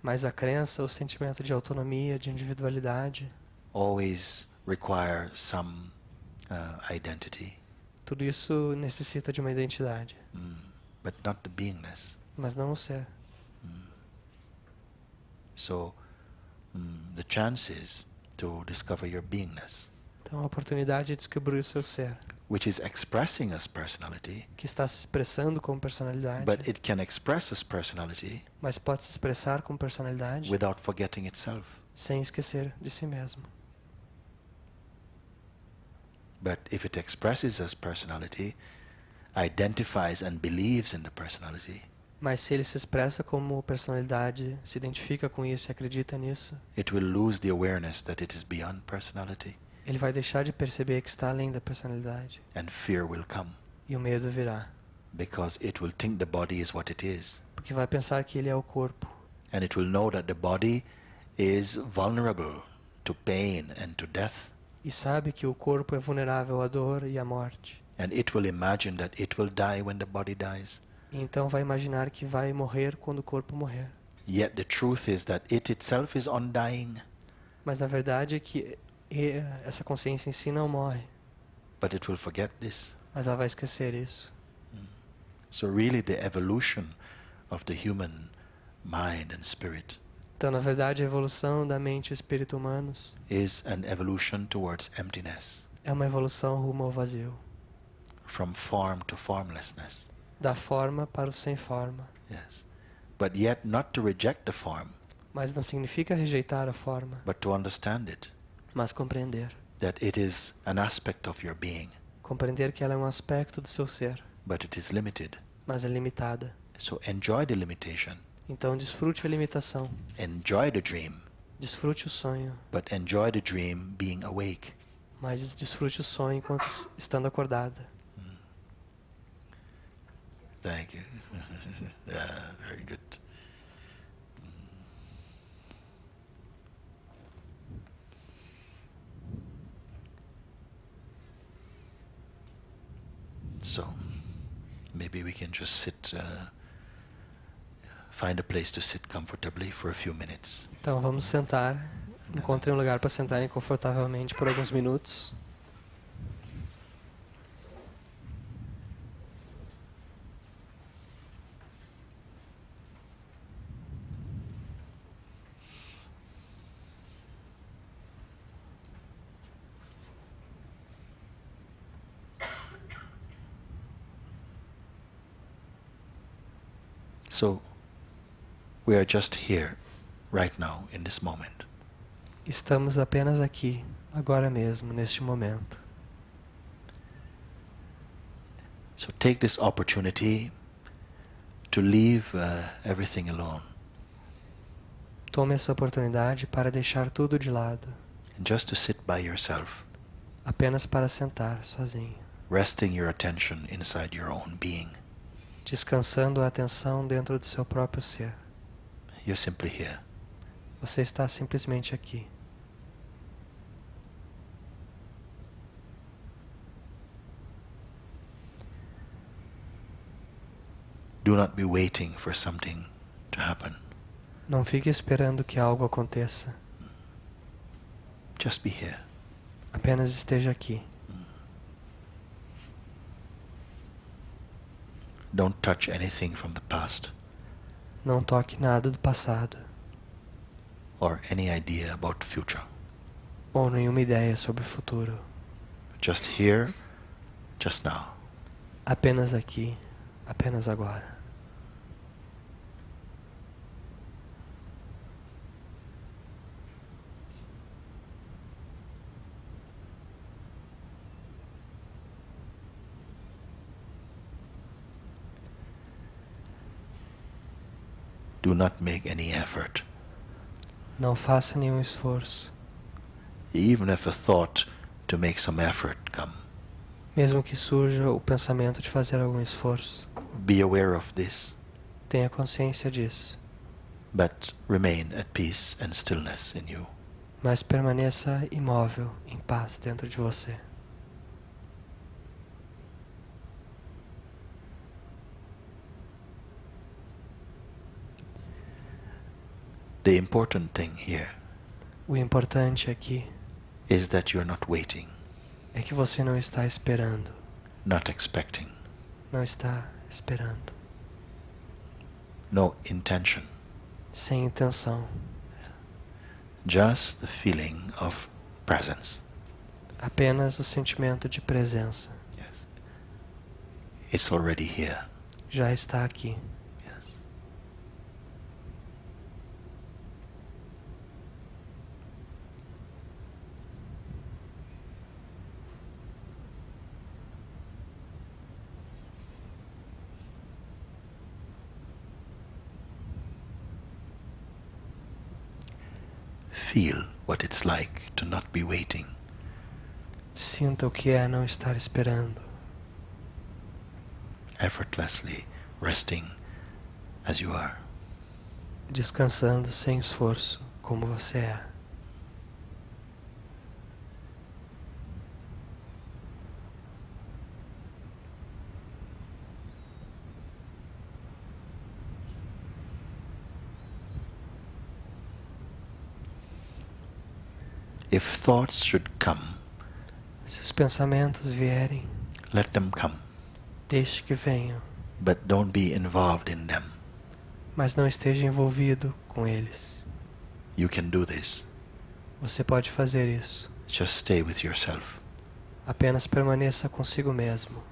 Mas a crença, o sentimento de autonomia, de individualidade, always require some identity, tudo isso necessita de uma identidade, but not the beingness. mas não o ser. So the chance is to discover your beingness, Então a oportunidade é descobrir o seu ser, which is expressing as personality, que está se expressando como personalidade, but it can express as personality mas pode se expressar como personalidade without forgetting itself. sem esquecer de si mesmo. But if it expresses as personality, identifies and believes in the personality, Mas se ele se expressa como personalidade, se identifica com isso e acredita nisso, it will lose the awareness that it is beyond personality, ele vai deixar de perceber que está além da personalidade. and fear will come, E o medo virá, because it will think the body is what it is, porque vai pensar que ele é o corpo. and it will know that the body is vulnerable to pain and to death, E sabe que o corpo é vulnerável à dor e à morte. and it will imagine that it will die when the body dies. E então vai imaginar que vai morrer quando o corpo morrer. Yet the truth is that it itself is undying, Mas na verdade é que essa consciência em si não morre, but it will forget this. mas ela vai esquecer isso. So really the evolution of the human mind and spirit Então, na verdade, a evolução da mente e espírito humanos is an evolution towards emptiness, é uma evolução rumo ao vazio, from form to formlessness. da forma para o sem forma. Yes. But yet not to reject the form, Mas não significa rejeitar a forma, but to understand it, mas compreender. that it is an aspect of your being, Compreender que ela é um aspecto do seu ser, but it is limited. mas é limitada. So enjoy the limitation, Então, desfrute a limitação, enjoy the dream, desfrute o sonho, but enjoy the dream being awake. mas desfrute o sonho enquanto estando acordada. Thank you. Yeah, very good. So, maybe we can just sit, find a place to sit comfortably for a few minutes. Então, vamos sentar. Encontre um lugar para sentarem confortavelmente por alguns minutos. So, we are just here, right now, in this moment. Estamos apenas aqui, agora mesmo, neste momento. So take this opportunity to leave everything alone Tome essa oportunidade para deixar tudo de lado, and just to sit by yourself, apenas para sentar sozinho, resting your attention inside your own being. descansando a atenção dentro do seu próprio ser. You're simply here. Você está simplesmente aqui. Do not be waiting for something to happen. Não fique esperando que algo aconteça. Just be here. Apenas esteja aqui. Don't touch anything from the past Não toque nada do passado, or any idea about the future. ou nenhuma ideia sobre o futuro. Just here, just now. Apenas aqui, apenas agora. Do not make any effort. Não faça nenhum esforço. Even if a thought to make some effort come. Mesmo que surja o pensamento de fazer algum esforço, Be aware of this, tenha consciência disso. but remain at peace and stillness in you. Mas permaneça imóvel, em paz dentro de você. The important thing here O importante aqui is that you're not waiting, é que você não está esperando, not expecting, não está esperando, no intention, sem intenção, just the feeling of presence. apenas o sentimento de presença. Yes. It's already here. Já está aqui. Yes. feel what it's like to not be waiting. Sinta o que é não estar esperando, Effortlessly resting as you are. descansando sem esforço, como você é. If thoughts should come, Se os pensamentos vierem, let them come, deixe que venham, but don't be involved in them. mas não esteja envolvido com eles. You can do this. Você pode fazer isso. Just stay with yourself. Apenas permaneça consigo mesmo.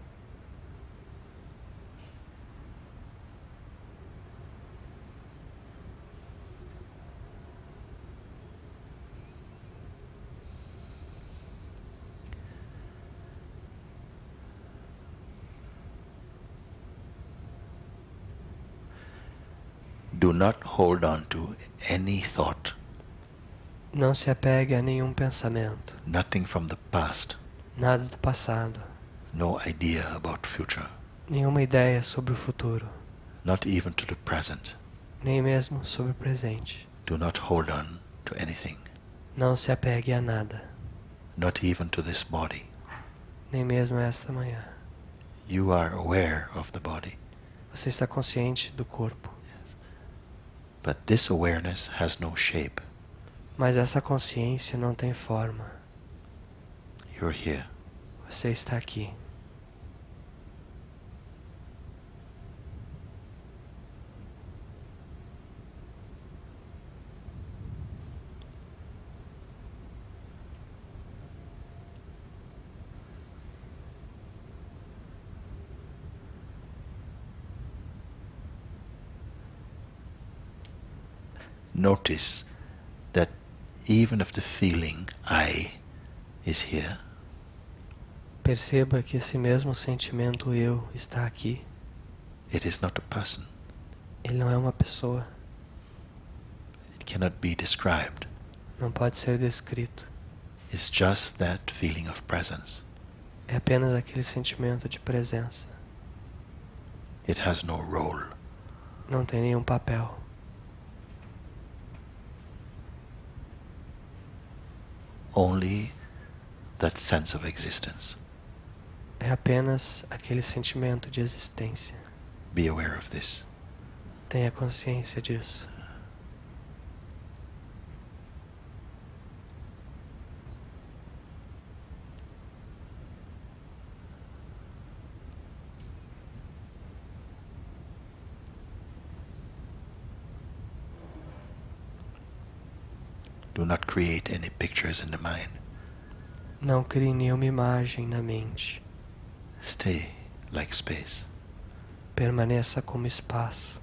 Do not hold on to any thought, Não se apegue a nenhum pensamento, nothing from the past, nada do passado, no idea about future, nenhuma ideia sobre o futuro, not even to the present. nem mesmo sobre o presente. Do not hold on to anything, Não se apegue a nada, not even to this body. nem mesmo a esta manhã. You are aware of the body, Você está consciente do corpo, but this awareness has no shape. mas essa consciência não tem forma. You're here. Você está aqui. Notice that even if the feeling I is here, Perceba que esse mesmo sentimento eu está aqui. it is not a person. Ele não é uma pessoa, It cannot be described. não pode ser descrito. It's just that feeling of presence. É apenas aquele sentimento de presença. It has no role. Não tem nenhum papel. Only that sense of existence. É apenas aquele sentimento de existência. Be aware of this. Tenha consciência disso. Do not create any pictures in the mind. Não crie nenhuma imagem na mente. Stay like space. Permaneça como espaço.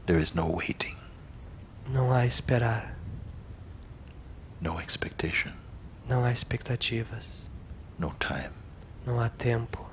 There is no waiting, Não há esperar. no expectation, Não há expectativas. no time. Não há tempo.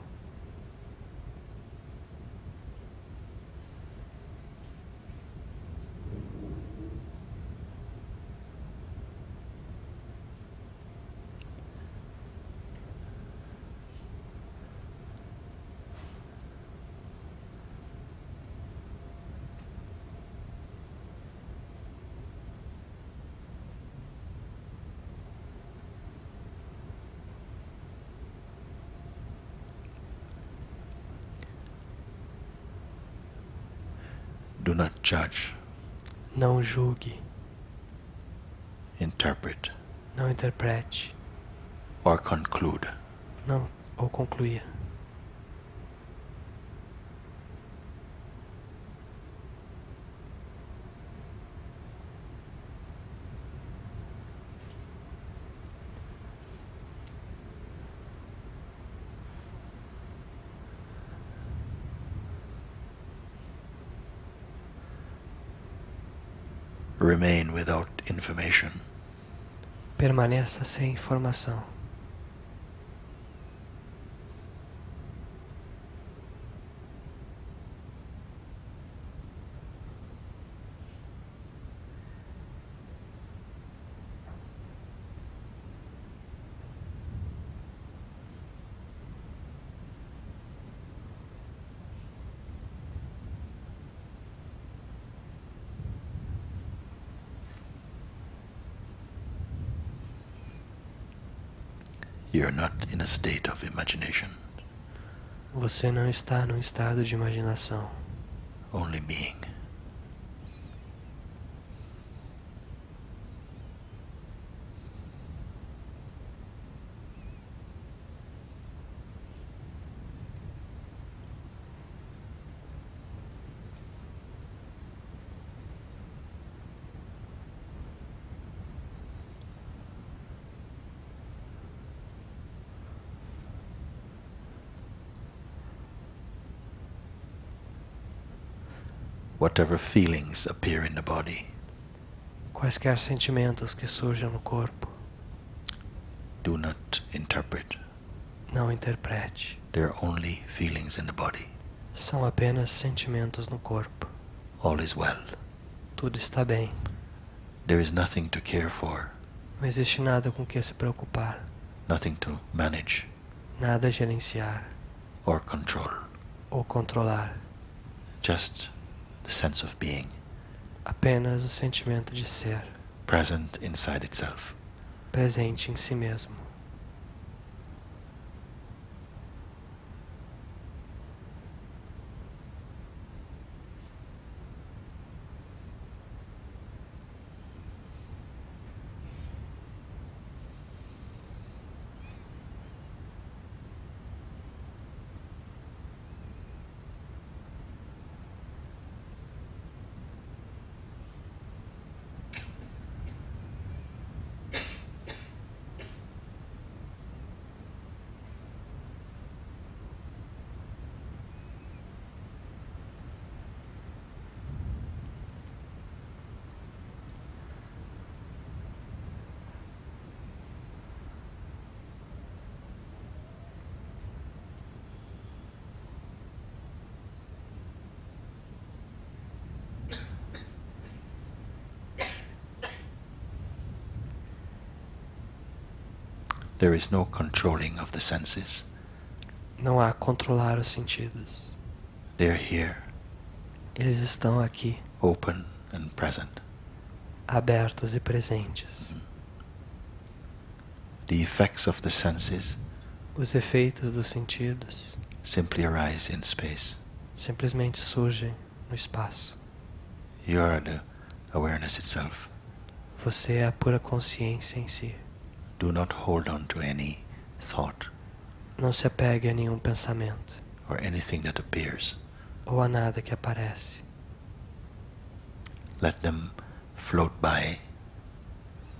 Do not judge, Não julgue. interpret, Não interprete. or conclude. Não ou concluia. remain without information. Permaneça sem informação. You're not in a state of imagination, Você não está num estado de imaginação, only being. Whatever feelings appear in the body, quaisquer sentimentos que surjam no corpo, do not interpret. não interprete. They're only feelings in the body. São apenas sentimentos no corpo. All is well. Tudo está bem. There is nothing to care for, Não existe nada com que se preocupar, nothing to manage nada a gerenciar or control. ou controlar. Just the sense of being, Apenas o sentimento de ser, present inside itself. presente em si mesmo. There is no controlling of the senses. Não há controlar os sentidos. They're here, Eles estão aqui, open and present. abertos e presentes. The effects of the senses Os efeitos dos sentidos simply arise in space. simplesmente surgem no espaço. You are the awareness itself. Você é a pura consciência em si. Do not hold on to any thought Não se apegue a nenhum pensamento or anything that appears. ou a nada que aparece. Let them float by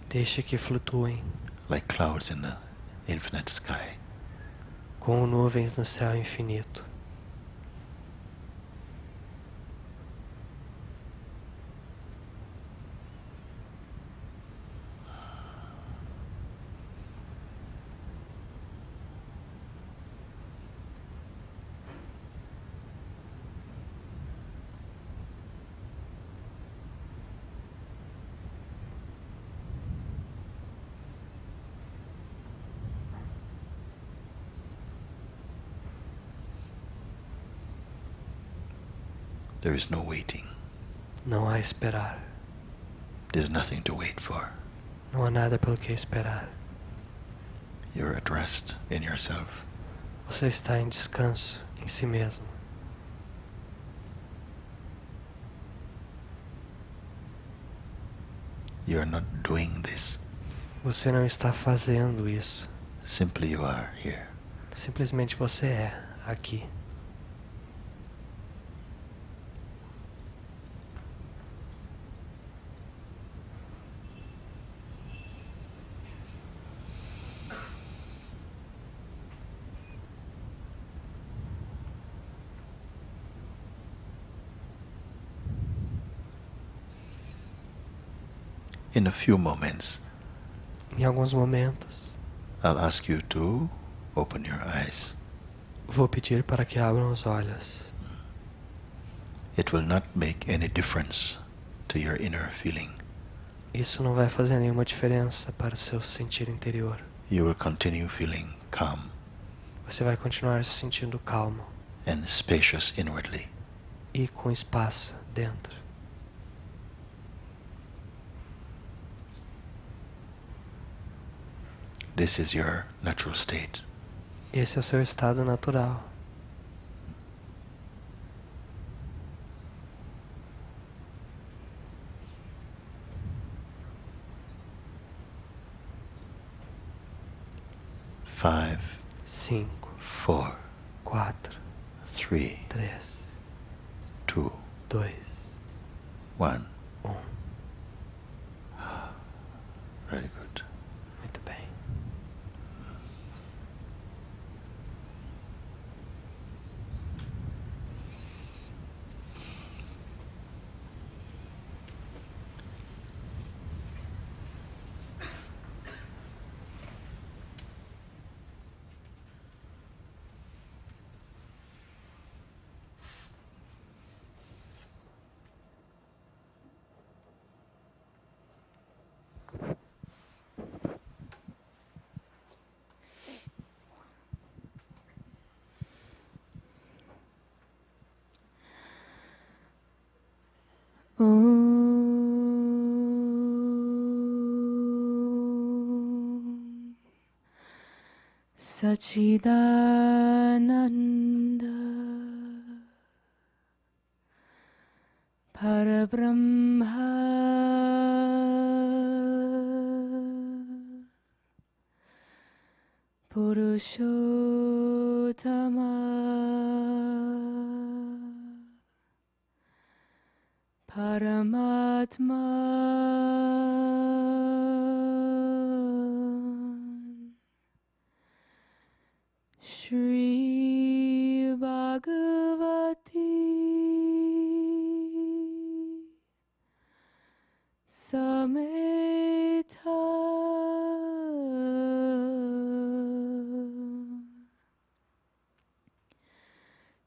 Deixe que flutuem like clouds in the infinite sky. como nuvens no céu infinito. There is no waiting. Não há esperar. There's nothing to wait for. Não há nada pelo que esperar. You're at rest in yourself. Você está em descanso em si mesmo. You're not doing this. Você não está fazendo isso. Simply you are here. Simplesmente você é aqui. In a few moments, Em alguns momentos, I'll ask you to open your eyes. vou pedir para que abram os olhos. It will not make any difference to your inner feeling. Isso não vai fazer nenhuma diferença para o seu sentir interior. You will continue feeling calm Você vai continuar se sentindo calmo and spacious inwardly. e com espaço dentro. This is your natural state. Esse é o seu estado natural. Five, 5, 4, 4, 3, 3, 2, 2, 1. 1. Very good. Muito bem. Sachidananda Parabrahma Purushottama Paramatma Shri Bhagavati Sameta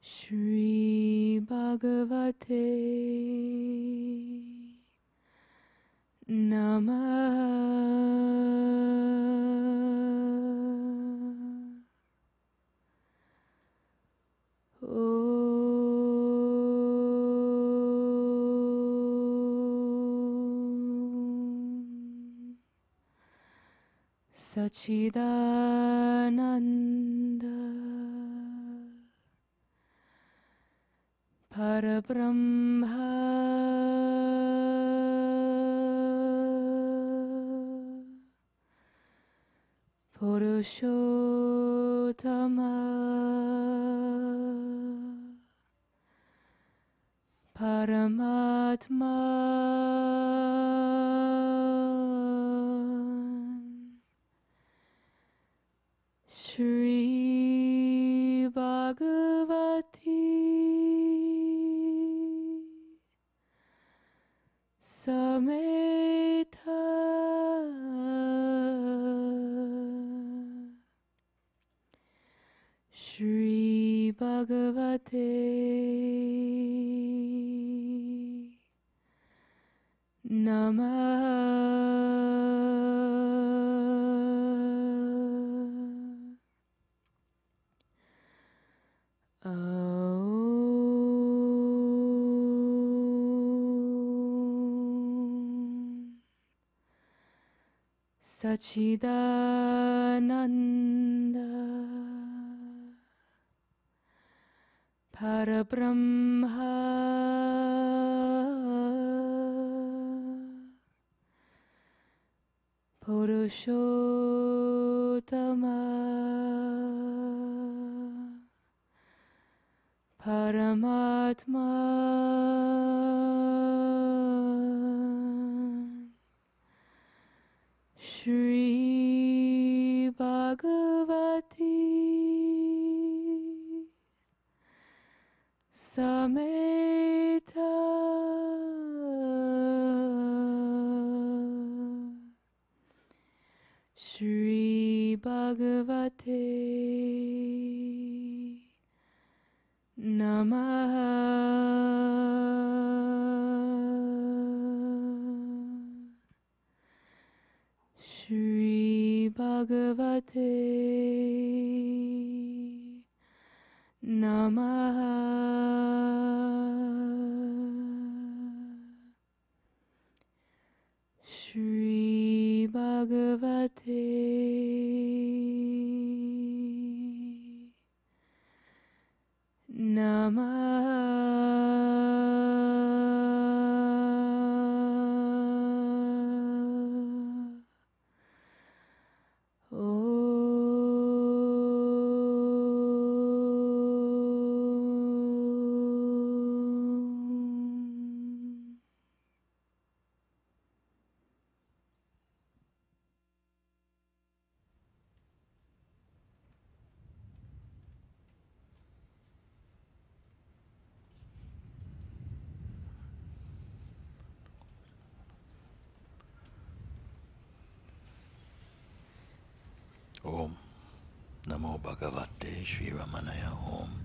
Shri Bhagavate Namah Om Sachidananda Parabrahma Purushottama Paramatma Shri Bhagavati Sameta Shri Bhagavate Namah Om Sachidananda Parabrahma Purushottama Paramatma Shri Bhagavati Sameta Shri Bhagavate Namaha. Shri Bhagavate Namaha. Shri Bhagavate Namaha. Om Namo Bhagavate Sri Ramanaya Om.